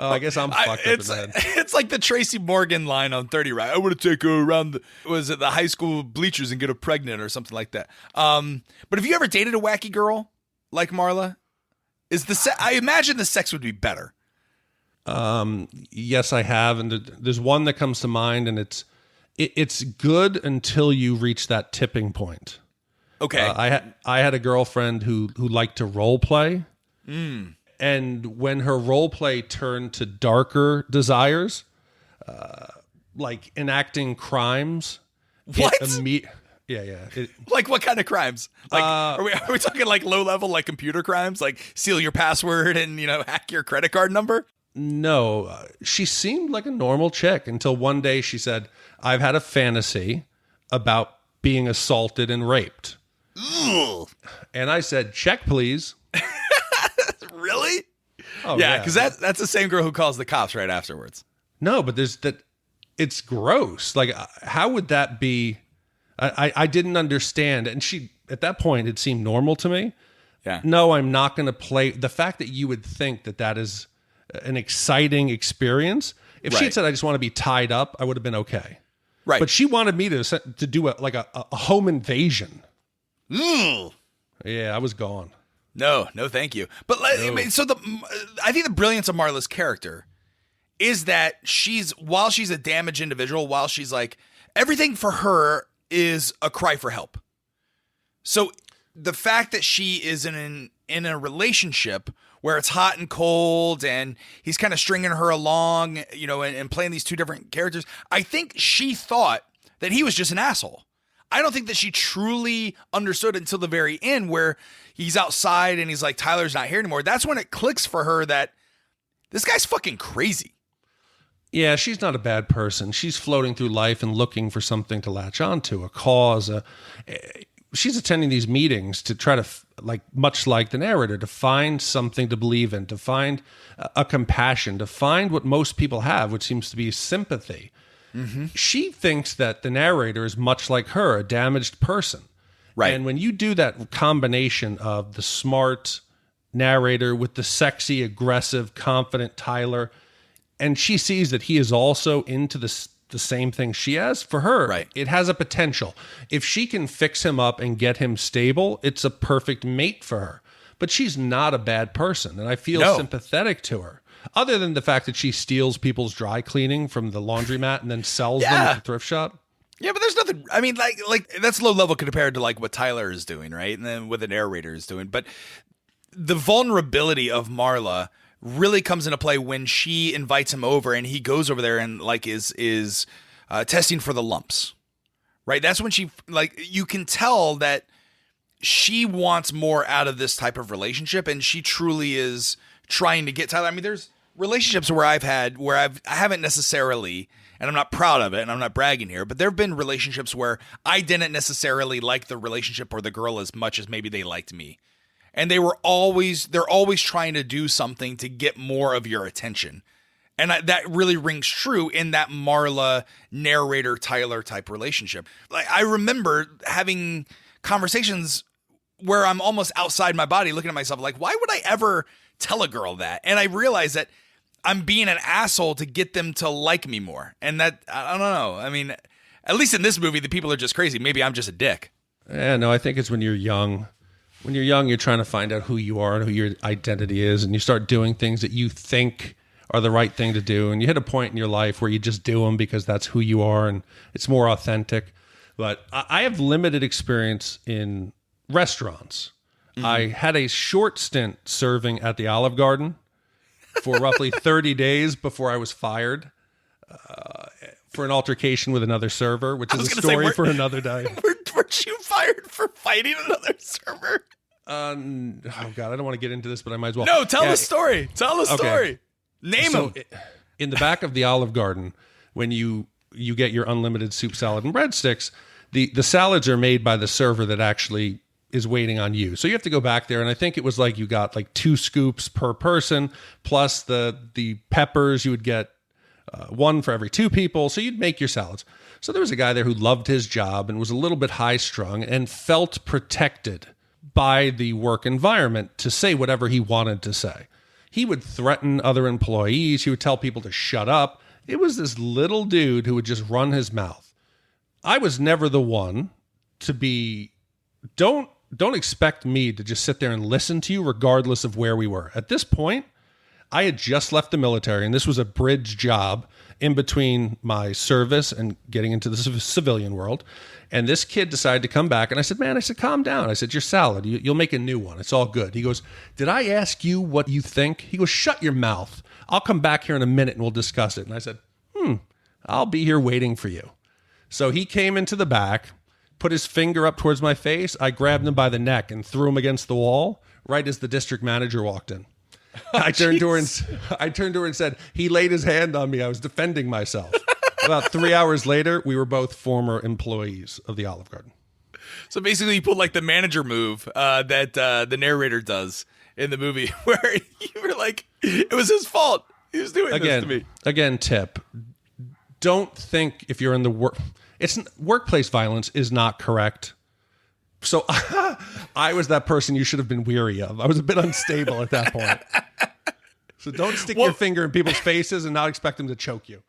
I guess I'm fucked up in the head. It's like the Tracy Morgan line on 30 Rock. I want to take her around the high school bleachers and get her pregnant or something like that. But have you ever dated a wacky girl like Marla? I imagine the sex would be better. Yes, I have, and there's one that comes to mind, and it's good until you reach that tipping point. Okay. I had a girlfriend who liked to role play. And when her role play turned to darker desires, like enacting crimes. What? Yeah. Like what kind of crimes? Like are we talking like low level like computer crimes, like steal your password and hack your credit card number? No, she seemed like a normal chick until one day she said, "I've had a fantasy about being assaulted and raped." Ugh. And I said, "Check, please." Really? Oh, yeah, because that's the same girl who calls the cops right afterwards. No, but it's gross. Like, how would that be? I didn't understand. And she, at that point, it seemed normal to me. Yeah. No, I'm not going to play. The fact that you would think that is an exciting experience. If she had said, "I just want to be tied up," I would have been okay. Right. But she wanted me to do a home invasion. Ugh. Yeah, I was gone. No, thank you. But so I think the brilliance of Marla's character is that while she's a damaged individual, while she's like, everything for her is a cry for help. So the fact that she is in a relationship where it's hot and cold and he's kind of stringing her along, and playing these two different characters, I think she thought that he was just an asshole. I don't think that she truly understood until the very end where he's outside and he's like, Tyler's not here anymore. That's when it clicks for her that this guy's fucking crazy. Yeah, she's not a bad person. She's floating through life and looking for something to latch onto, a cause. She's attending these meetings to try to, much like the narrator, to find something to believe in, to find a compassion, to find what most people have, which seems to be sympathy. Mm-hmm. She thinks that the narrator is much like her, a damaged person. Right. And when you do that combination of the smart narrator with the sexy, aggressive, confident Tyler, and she sees that he is also into the same thing she has, for her, it has a potential. If she can fix him up and get him stable, it's a perfect mate for her. But she's not a bad person, and I feel sympathetic to her. Other than the fact that she steals people's dry cleaning from the laundromat and then sells them at the thrift shop. Yeah, but there's nothing. I mean, like that's low level compared to like what Tyler is doing, right? And then what the narrator is doing. But the vulnerability of Marla really comes into play when she invites him over and he goes over there and is testing for the lumps, right? That's when she you can tell that she wants more out of this type of relationship, and she truly is trying to get Tyler. I mean, there's relationships where I haven't necessarily, and I'm not proud of it, and I'm not bragging here, but there have been relationships where I didn't necessarily like the relationship or the girl as much as maybe they liked me. And they're always trying to do something to get more of your attention. And that really rings true in that Marla narrator Tyler type relationship. Like, I remember having conversations where I'm almost outside my body looking at myself like, why would I ever tell a girl that? And I realized that I'm being an asshole to get them to like me more. And that, I don't know. I mean, at least in this movie, the people are just crazy. Maybe I'm just a dick. Yeah, no, I think it's when you're young. When you're young, you're trying to find out who you are and who your identity is. And you start doing things that you think are the right thing to do. And you hit a point in your life where you just do them because that's who you are and it's more authentic. But I have limited experience in restaurants. Mm-hmm. I had a short stint serving at the Olive Garden for roughly 30 days before I was fired for an altercation with another server, which is a story for another day. Weren't you fired for fighting another server? Oh, God, I don't want to get into this, but I might as well. No, tell the story. Tell the story. Name him. In the back of the Olive Garden, when you get your unlimited soup, salad, and breadsticks, the salads are made by the server that actually is waiting on you. So you have to go back there, and I think it was like you got like 2 scoops per person, plus the peppers. You would get 1 for every 2 people, so you'd make your salads. So there was a guy there who loved his job and was a little bit high-strung and felt protected by the work environment to say whatever he wanted to say. He would threaten other employees. He would tell people to shut up. It was this little dude who would just run his mouth. I was never the one to be, don't expect me to just sit there and listen to you regardless of where we were. At this point, I had just left the military, and this was a bridge job in between my service and getting into the civilian world. And this kid decided to come back, and I said, man, calm down. I said, your salad, you'll make a new one. It's all good. He goes, did I ask you what you think? He goes, shut your mouth. I'll come back here in a minute and we'll discuss it. And I said, I'll be here waiting for you. So he came into the back, put his finger up towards my face. I grabbed him by the neck and threw him against the wall right as the district manager walked in. I turned to her and said, he laid his hand on me. I was defending myself. About 3 hours later, we were both former employees of the Olive Garden. So basically, you pulled like the manager move that the narrator does in the movie, where you were like, it was his fault. He was doing this to me. Again, tip. Don't think if you're in the workplace violence is not correct. So I was that person you should have been weary of. I was a bit unstable at that point. So don't stick your finger in people's faces and not expect them to choke you.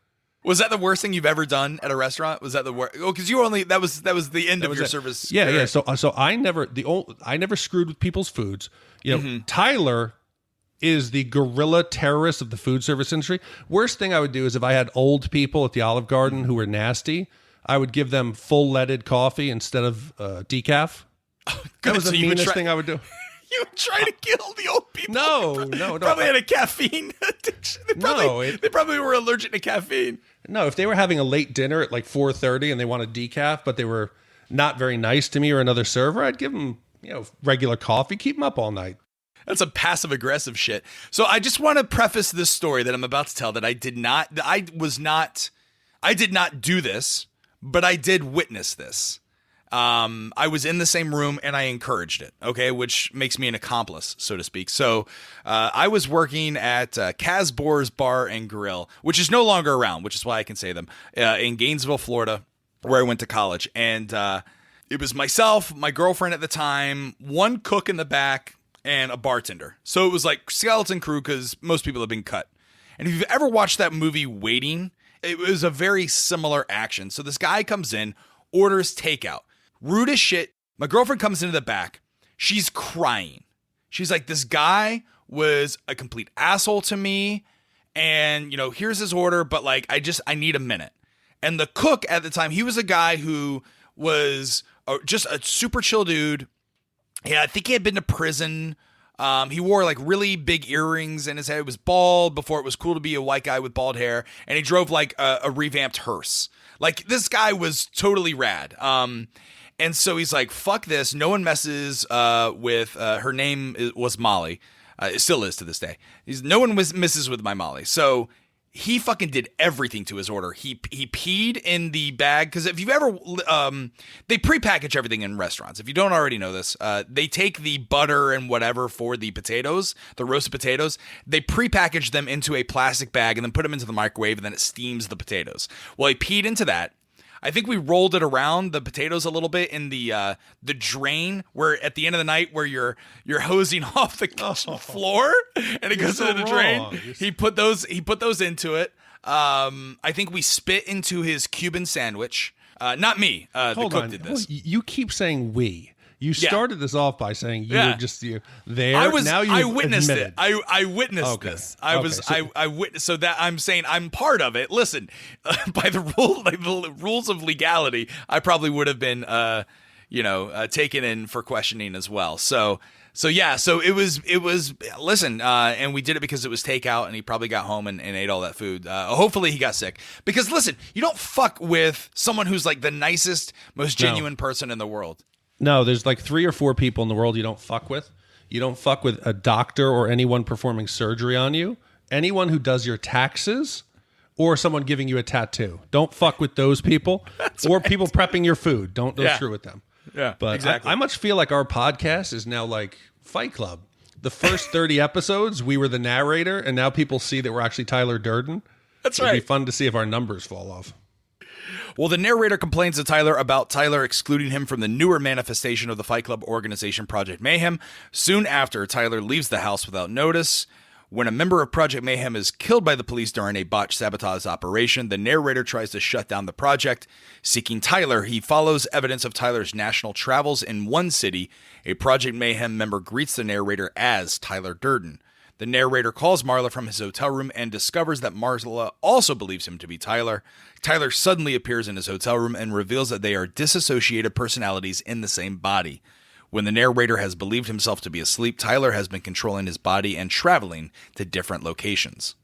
Was that the worst thing you've ever done at a restaurant? Was that the worst? Oh, because you only that was the end of your service. Yeah, yeah. So I never screwed with people's foods. You know, Tyler is the guerrilla terrorist of the food service industry. Worst thing I would do is if I had old people at the Olive Garden who were nasty, I would give them full leaded coffee instead of decaf. Oh, that was the meanest thing I would do. You would try to kill the old people. No. Probably had a caffeine addiction. They probably were allergic to caffeine. No, if they were having a late dinner at like 4:30 and they wanted decaf, but they were not very nice to me or another server, I'd give them, regular coffee, keep them up all night. That's some passive aggressive shit. So I just want to preface this story that I'm about to tell that I did not do this, but I did witness this. I was in the same room and I encouraged it, okay, which makes me an accomplice, so to speak. So I was working at Casbor's Bar and Grill, which is no longer around, which is why I can say them, in Gainesville, Florida, where I went to college. And it was myself, my girlfriend at the time, one cook in the back, and a bartender. So it was like skeleton crew because most people have been cut. And if you've ever watched that movie Waiting, it was a very similar action. So this guy comes in, orders takeout. Rude as shit. My girlfriend comes into the back. She's crying. She's like, this guy was a complete asshole to me. And, here's his order, but like, I need a minute. And the cook at the time, he was a guy who was just a super chill dude. Yeah, I think he had been to prison. He wore like really big earrings in his head. He was bald before it was cool to be a white guy with bald hair. And he drove like a revamped hearse. Like this guy was totally rad. And so he's like, fuck this. No one messes with her name was Molly. It still is to this day. No one messes with my Molly. So he fucking did everything to his order. He peed in the bag. Because if you've ever, they prepackage everything in restaurants. If you don't already know this, they take the butter and whatever for the potatoes, the roasted potatoes. They prepackage them into a plastic bag and then put them into the microwave and then it steams the potatoes. Well, he peed into that. I think we rolled it around the potatoes a little bit in the drain where at the end of the night where you're hosing off the kitchen floor and it goes into the drain. He put those into it. I think we spit into his Cuban sandwich. Not me. The cook did this. You keep saying we. You started this off by saying you were just there. I witnessed admitted. it. I witnessed this. I witnessed. So that I'm saying I'm part of it. Listen, by the rules of legality, I probably would have been, taken in for questioning as well. So it was. Listen, and we did it because it was takeout, and he probably got home and ate all that food. Hopefully, he got sick. Because listen, you don't fuck with someone who's like the nicest, most genuine person in the world. No, there's like 3 or 4 people in the world you don't fuck with. You don't fuck with a doctor or anyone performing surgery on you. Anyone who does your taxes or someone giving you a tattoo. Don't fuck with those people. Or people prepping your food. Don't go through with them. Yeah, but exactly. I much feel like our podcast is now like Fight Club. The first 30 episodes, we were the narrator, and now people see that we're actually Tyler Durden. That's right. It'd be fun to see if our numbers fall off. Well, the narrator complains to Tyler about Tyler excluding him from the newer manifestation of the Fight Club organization, Project Mayhem. Soon after, Tyler leaves the house without notice. When a member of Project Mayhem is killed by the police during a botched sabotage operation, the narrator tries to shut down the project. Seeking Tyler, he follows evidence of Tyler's national travels in one city. A Project Mayhem member greets the narrator as Tyler Durden. The narrator calls Marla from his hotel room and discovers that Marla also believes him to be Tyler. Tyler suddenly appears in his hotel room and reveals that they are disassociated personalities in the same body. When the narrator has believed himself to be asleep, Tyler has been controlling his body and traveling to different locations.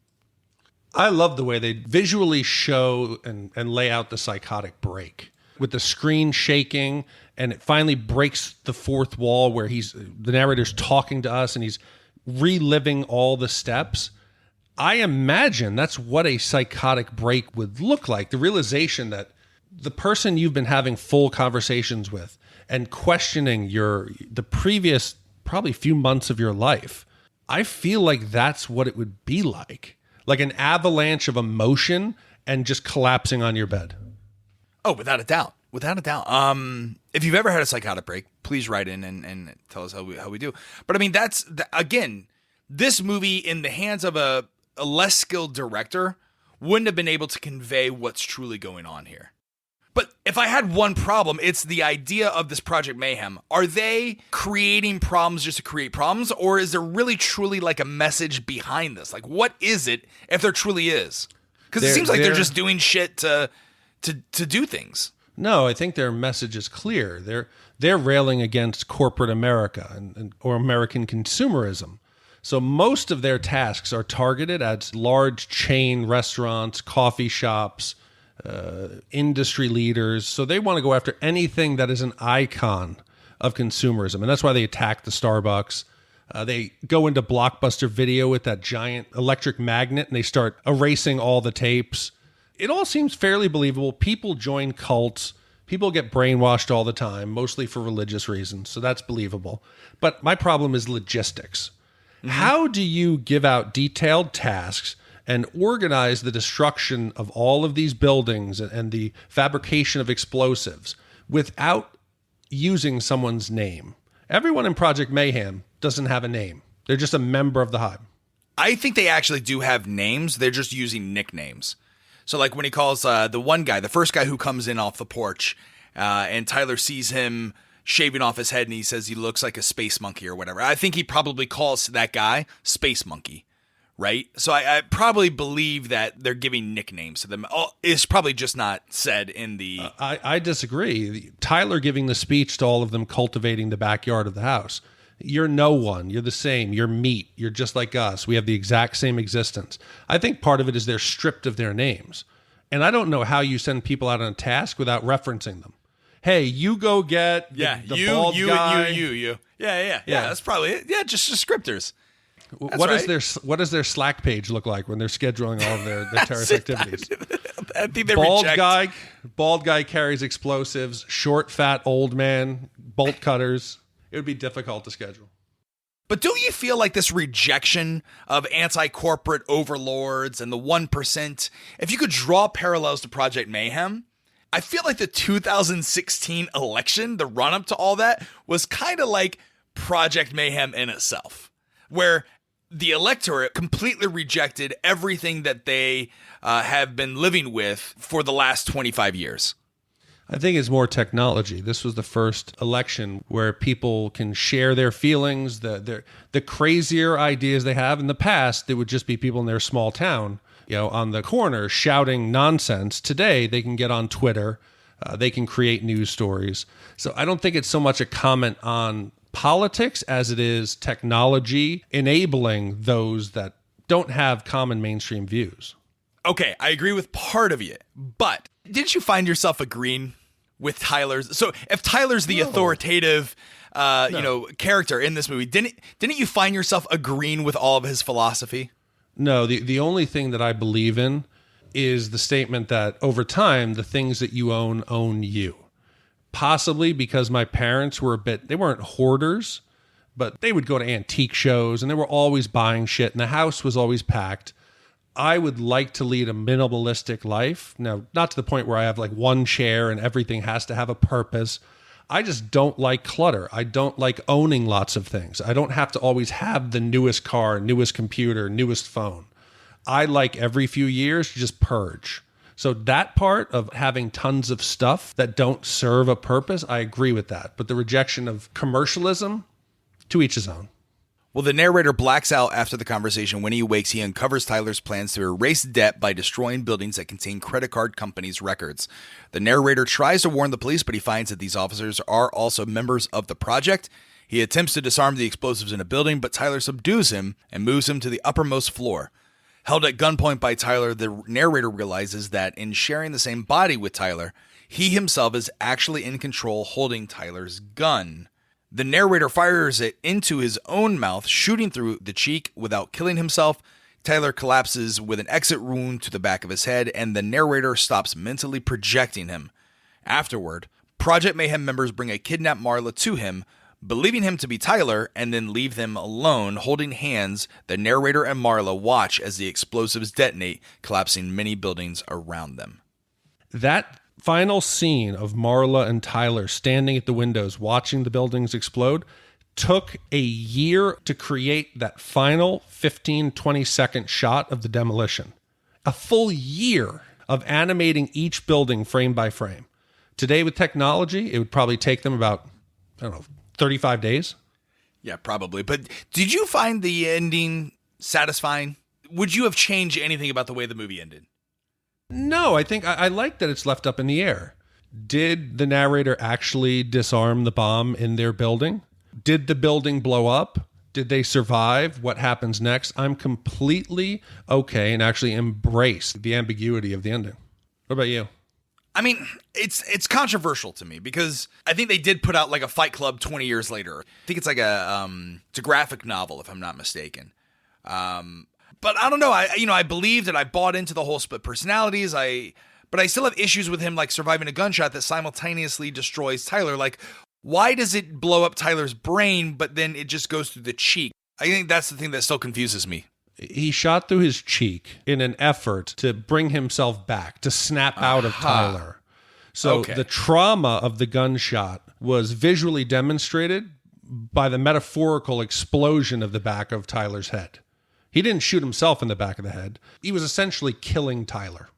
I love the way they visually show and lay out the psychotic break with the screen shaking, and it finally breaks the fourth wall where the narrator's talking to us and he's reliving all the steps. I imagine that's what a psychotic break would look like. The realization that the person you've been having full conversations with and questioning the previous probably few months of your life, I feel like that's what it would be like an avalanche of emotion and just collapsing on your bed. Oh, without a doubt. Without a doubt. If you've ever had a psychotic break, please write in and tell us how we do. But I mean, again, this movie in the hands of a less skilled director wouldn't have been able to convey what's truly going on here. But if I had one problem, it's the idea of this Project Mayhem. Are they creating problems just to create problems, or is there really truly like a message behind this? Like, what is it if there truly is? Because it seems like they're just doing shit to do things. No, I think their message is clear. They're railing against corporate America or American consumerism. So most of their tasks are targeted at large chain restaurants, coffee shops, industry leaders. So they want to go after anything that is an icon of consumerism. And that's why they attack the Starbucks. They go into Blockbuster Video with that giant electric magnet and they start erasing all the tapes. It all seems fairly believable. People join cults. People get brainwashed all the time, mostly for religious reasons. So that's believable. But my problem is logistics. Mm-hmm. How do you give out detailed tasks and organize the destruction of all of these buildings and the fabrication of explosives without using someone's name? Everyone in Project Mayhem doesn't have a name. They're just a member of the hive. I think they actually do have names. They're just using nicknames. So like when he calls the one guy, the first guy who comes in off the porch, and Tyler sees him shaving off his head and he says he looks like a space monkey or whatever. I think he probably calls that guy Space Monkey. Right? So I probably believe that they're giving nicknames to them. Oh, it's probably just not said in the... I disagree. Tyler giving the speech to all of them cultivating the backyard of the house. You're no one. You're the same. You're meat. You're just like us. We have the exact same existence. I think part of it is they're stripped of their names. And I don't know how you send people out on a task without referencing them. Hey, you go get the bald guy. You. Yeah. That's probably it. Yeah, just descriptors. What does their Slack page look like when they're scheduling all of their terrorist activities? I think they bald guy carries explosives, short, fat, old man, bolt cutters. It would be difficult to schedule. But don't you feel like this rejection of anti-corporate overlords and the 1%, if you could draw parallels to Project Mayhem, I feel like the 2016 election, the run-up to all that, was kind of like Project Mayhem in itself, where the electorate completely rejected everything that they have been living with for the last 25 years. I think it's more technology. This was the first election where people can share their feelings, the crazier ideas they have. In the past, it would just be people in their small town, on the corner shouting nonsense. Today, they can get on Twitter. They can create news stories. So I don't think it's so much a comment on politics as it is technology enabling those that don't have common mainstream views. Okay, I agree with part of it, but didn't you find yourself agreeing with Tyler's? So if Tyler's the authoritative, character in this movie, didn't you find yourself agreeing with all of his philosophy? No, the only thing that I believe in is the statement that over time, the things that you own you. Possibly because my parents were they weren't hoarders, but they would go to antique shows and they were always buying shit and the house was always packed. I would like to lead a minimalistic life. Now, not to the point where I have like one chair and everything has to have a purpose. I just don't like clutter. I don't like owning lots of things. I don't have to always have the newest car, newest computer, newest phone. I like every few years to just purge. So that part of having tons of stuff that don't serve a purpose, I agree with that. But the rejection of commercialism, to each his own. Well, the narrator blacks out after the conversation. When he awakes, he uncovers Tyler's plans to erase debt by destroying buildings that contain credit card companies' records. The narrator tries to warn the police, but he finds that these officers are also members of the project. He attempts to disarm the explosives in a building, but Tyler subdues him and moves him to the uppermost floor. Held at gunpoint by Tyler, the narrator realizes that in sharing the same body with Tyler, he himself is actually in control, holding Tyler's gun. The narrator fires it into his own mouth, shooting through the cheek without killing himself. Tyler collapses with an exit wound to the back of his head, and the narrator stops mentally projecting him. Afterward, Project Mayhem members bring a kidnapped Marla to him, believing him to be Tyler, and then leave them alone, holding hands. The narrator and Marla watch as the explosives detonate, collapsing many buildings around them. That final scene of Marla and Tyler standing at the windows watching the buildings explode took a year to create that final 15, 20-second shot of the demolition. A full year of animating each building frame by frame. Today with technology, it would probably take them about, 35 days? Yeah, probably. But did you find the ending satisfying? Would you have changed anything about the way the movie ended? No, I think I like that it's left up in the air. Did the narrator actually disarm the bomb in their building? Did the building blow up? Did they survive? What happens next? I'm completely okay and actually embrace the ambiguity of the ending. What about you? I mean, it's controversial to me because I think they did put out like a Fight Club 20 years later. I think it's like it's a graphic novel, if I'm not mistaken. But I don't know. I believed and I bought into the whole split personalities. But I still have issues with him like surviving a gunshot that simultaneously destroys Tyler. Like, why does it blow up Tyler's brain, but then it just goes through the cheek? I think that's the thing that still confuses me. He shot through his cheek in an effort to bring himself back, to snap out of Tyler. So the trauma of the gunshot was visually demonstrated by the metaphorical explosion of the back of Tyler's head. He didn't shoot himself in the back of the head. He was essentially killing Tyler.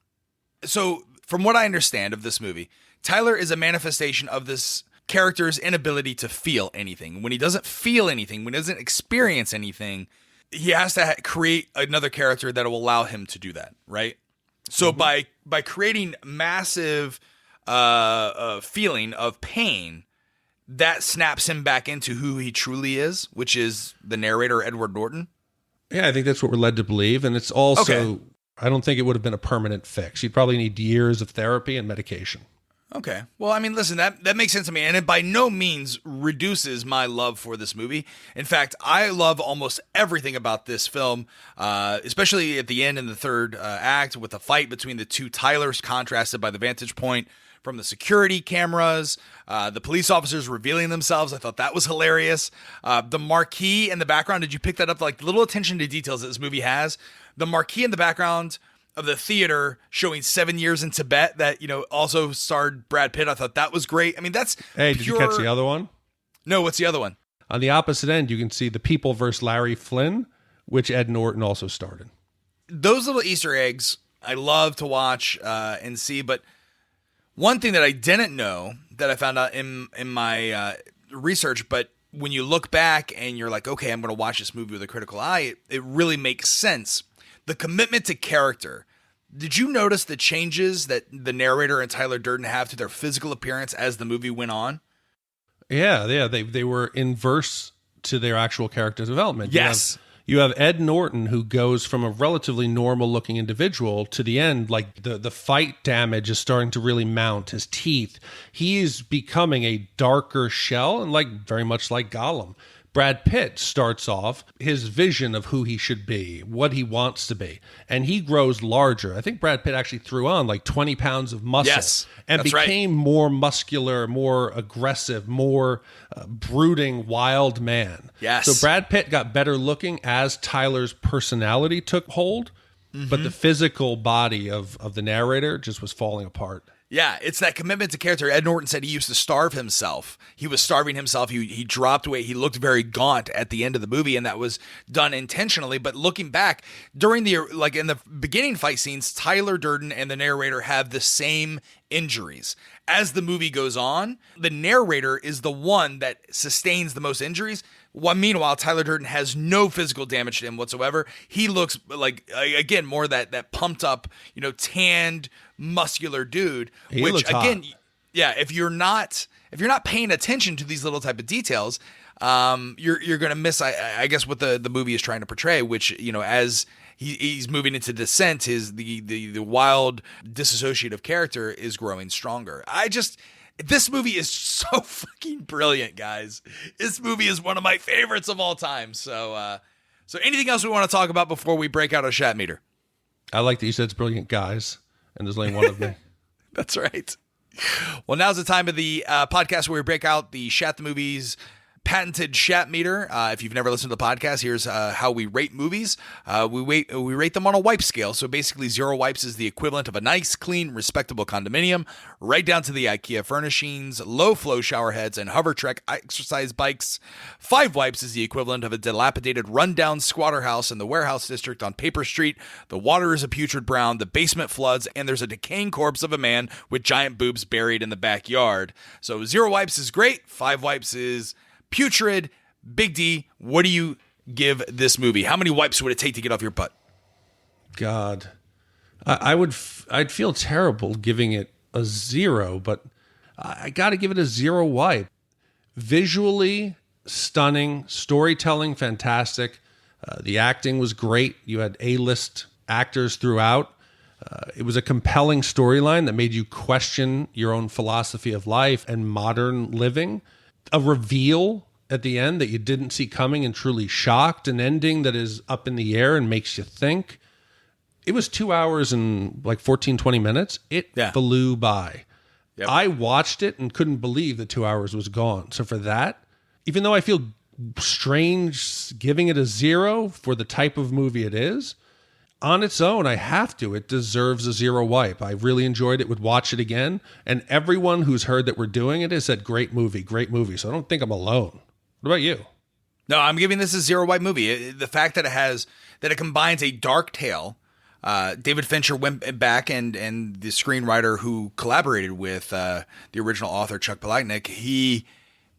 So from what I understand of this movie, Tyler is a manifestation of this character's inability to feel anything. When he doesn't feel anything, when he doesn't experience anything, he has to create another character that will allow him to do that, right? So by creating massive feeling of pain, that snaps him back into who he truly is, which is the narrator, Edward Norton. Yeah, I think that's what we're led to believe. And it's also, I don't think it would have been a permanent fix. You'd probably need years of therapy and medication. Okay. Well, I mean, listen, that makes sense to me. And it by no means reduces my love for this movie. In fact, I love almost everything about this film, especially at the end in the third act with the fight between the two Tylers contrasted by the vantage point from the security cameras, the police officers revealing themselves. I thought that was hilarious. The marquee in the background, did you pick that up? Like the little attention to details that this movie has. The marquee in the background of the theater showing 7 years in Tibet that, also starred Brad Pitt. I thought that was great. I mean, that's Hey, did you catch the other one? No, what's the other one? On the opposite end, you can see The People vs. Larry Flynn, which Ed Norton also starred in. Those little Easter eggs I love to watch and see, but one thing that I didn't know that I found out in my research, but when you look back and you're like, okay, I'm going to watch this movie with a critical eye, it really makes sense. The commitment to character. Did you notice the changes that the narrator and Tyler Durden have to their physical appearance as the movie went on? Yeah, they were inverse to their actual character development. Yes. You have Ed Norton, who goes from a relatively normal-looking individual to the end, like the fight damage is starting to really mount. His teeth. He's becoming a darker shell, and very much like Gollum. Brad Pitt starts off his vision of who he should be, what he wants to be, and he grows larger. I think Brad Pitt actually threw on like 20 pounds of muscle, Yes, and that's right. became more muscular, more aggressive, more brooding, wild man. Yes. So Brad Pitt got better looking as Tyler's personality took hold, but the physical body of the narrator just was falling apart. Yeah, it's that commitment to character. Ed Norton said he used to starve himself. He was starving himself. He dropped weight. He looked very gaunt at the end of the movie, and that was done intentionally. But looking back, during in the beginning fight scenes, Tyler Durden and the narrator have the same injuries. As the movie goes on, the narrator is the one that sustains the most injuries. While meanwhile, Tyler Durden has no physical damage to him whatsoever. He looks like, again, more that pumped up, tanned, muscular dude. He which looks again, hot. yeah, if you're not paying attention to these little type of details, you're gonna miss, I guess, what the movie is trying to portray. Which as he's moving into descent, the wild, disassociative character is growing stronger. This movie is so fucking brilliant, guys. This movie is one of my favorites of all time. So anything else we want to talk about before we break out a Shat meter? I like that you said it's brilliant, guys, and there's only one of me. That's right. Well, now's the time of the podcast where we break out the Shat the Movies patented Shat meter. If you've never listened to the podcast, here's how we rate movies. We rate them on a wipe scale. So basically, 0 wipes is the equivalent of a nice, clean, respectable condominium, right down to the IKEA furnishings, low flow shower heads, and hover trek exercise bikes. 5 wipes is the equivalent of a dilapidated, rundown squatter house in the warehouse district on Paper Street. The water is a putrid brown, the basement floods, and there's a decaying corpse of a man with giant boobs buried in the backyard. So 0 wipes is great. 5 wipes is putrid. Big D, what do you give this movie? How many wipes would it take to get off your butt? God, I'd feel terrible giving it a 0, but I got to give it a 0 wipe. Visually stunning, storytelling fantastic. The acting was great. You had A-list actors throughout. It was a compelling storyline that made you question your own philosophy of life and modern living. A reveal at the end that you didn't see coming and truly shocked. An ending that is up in the air and makes you think. It was 2 hours and like 14, 20 minutes. It flew by. Yep. I watched it and couldn't believe that 2 hours was gone. So for that, even though I feel strange giving it a 0 for the type of movie it is, on its own, I have to. It deserves a 0 wipe. I really enjoyed it, would watch it again. And everyone who's heard that we're doing it has said, great movie, great movie. So I don't think I'm alone. What about you? No, I'm giving this a 0 wipe movie. The fact that it combines a dark tale. David Fincher went back and the screenwriter who collaborated with the original author, Chuck Palahniuk, he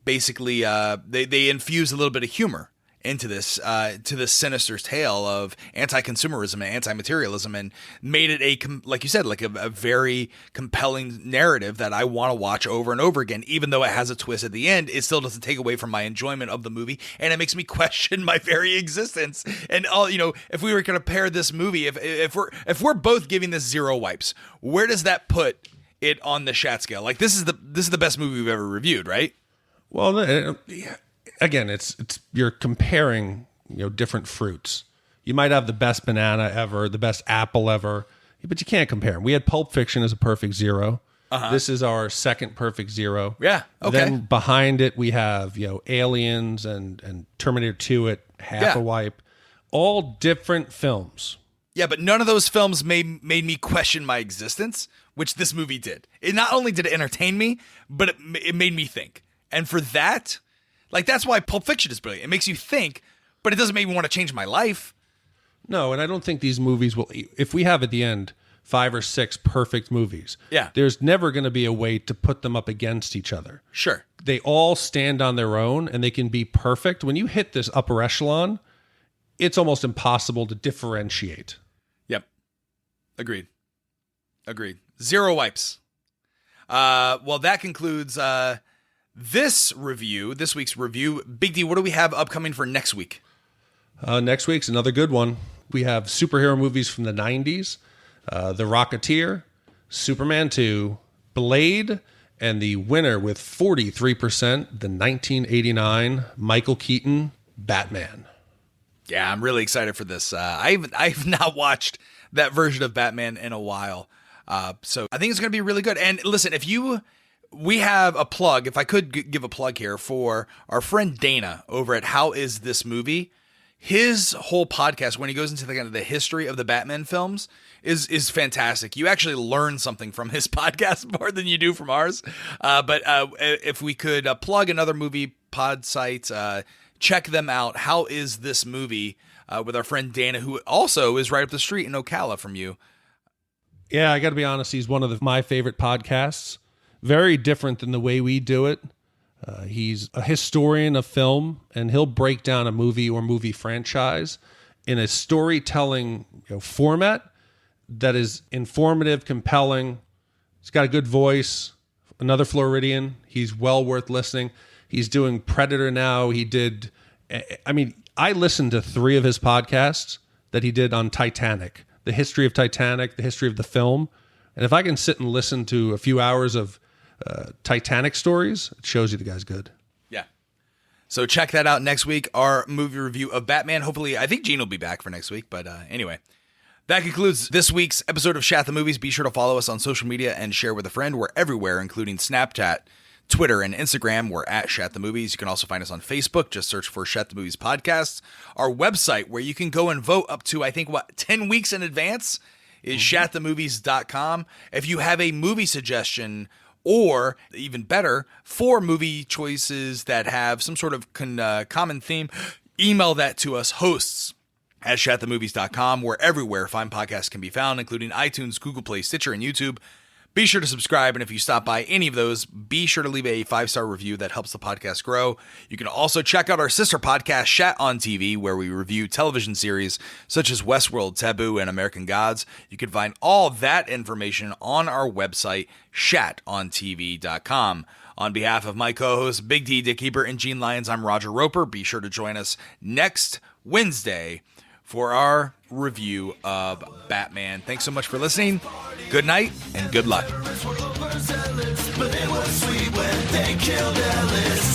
basically, they infused a little bit of humor into this to this sinister tale of anti-consumerism and anti-materialism, and made it like you said, like a very compelling narrative that I want to watch over and over again. Even though it has a twist at the end, it still doesn't take away from my enjoyment of the movie, and it makes me question my very existence. And if we were going to pair this movie, if we're both giving this 0 wipes, where does that put it on the Shat scale? Like, this is the best movie we've ever reviewed, right? Well, again, it's you're comparing different fruits. You might have the best banana ever, the best apple ever, but you can't compare them. We had Pulp Fiction as a perfect 0. This is our second perfect 0. Yeah. Okay. Then behind it we have Aliens and Terminator 2 at half a wipe. All different films. Yeah, but none of those films made me question my existence, which this movie did. It not only did it entertain me, but it made me think. And for that, like, that's why Pulp Fiction is brilliant. It makes you think, but it doesn't make me want to change my life. No, and I don't think these movies will, if we have at the end 5 or 6 perfect movies, there's never going to be a way to put them up against each other. Sure. They all stand on their own and they can be perfect. When you hit this upper echelon, it's almost impossible to differentiate. Yep. Agreed. 0 wipes. Well, that concludes this week's review. Big D, what do we have upcoming for next week? Next week's another good one. We have superhero movies from the 90s, The Rocketeer, Superman 2, Blade, And the winner with 43%, the 1989 Michael Keaton Batman. Yeah, I'm really excited for this. I've not watched that version of Batman in a while. So I think it's going to be really good. And listen, we have a plug, if I could give a plug here, for our friend Dana over at How Is This Movie. His whole podcast, when he goes into the history of the Batman films, is fantastic. You actually learn something from his podcast more than you do from ours. But if we could plug another movie pod site, check them out. How Is This Movie with our friend Dana, who also is right up the street in Ocala from you. Yeah, I got to be honest. He's one of my favorite podcasts. Very different than the way we do it. He's a historian of film, and he'll break down a movie or movie franchise in a storytelling format that is informative, compelling. He's got a good voice. Another Floridian. He's well worth listening. He's doing Predator now. I listened to 3 of his podcasts that he did on Titanic, the history of Titanic, the history of the film. And if I can sit and listen to a few hours of Titanic stories, it shows you the guy's good. Yeah. So check that out next week, our movie review of Batman. Hopefully, I think Gene will be back for next week. But anyway, that concludes this week's episode of Shat the Movies. Be sure to follow us on social media and share with a friend. We're everywhere, including Snapchat, Twitter, and Instagram. We're at Shat the Movies. You can also find us on Facebook. Just search for Shat the Movies Podcasts. Our website, where you can go and vote up to, 10 weeks in advance, is shatthemovies.com. If you have a movie suggestion, or even better, 4 movie choices that have some sort of common theme, email that to us, hosts at shatthemovies.com. We're everywhere fine podcasts can be found, including iTunes, Google Play, Stitcher, and YouTube. Be sure to subscribe, and if you stop by any of those, be sure to leave a 5-star review. That helps the podcast grow. You can also check out our sister podcast, Shat on TV, where we review television series such as Westworld, Taboo, and American Gods. You can find all that information on our website, shatontv.com. On behalf of my co-hosts, Big D, Dick Heber, and Gene Lyons, I'm Roger Roper. Be sure to join us next Wednesday for our review of Batman. Thanks so much for listening. Good night and good luck. But it was sweet when they killed Ellis.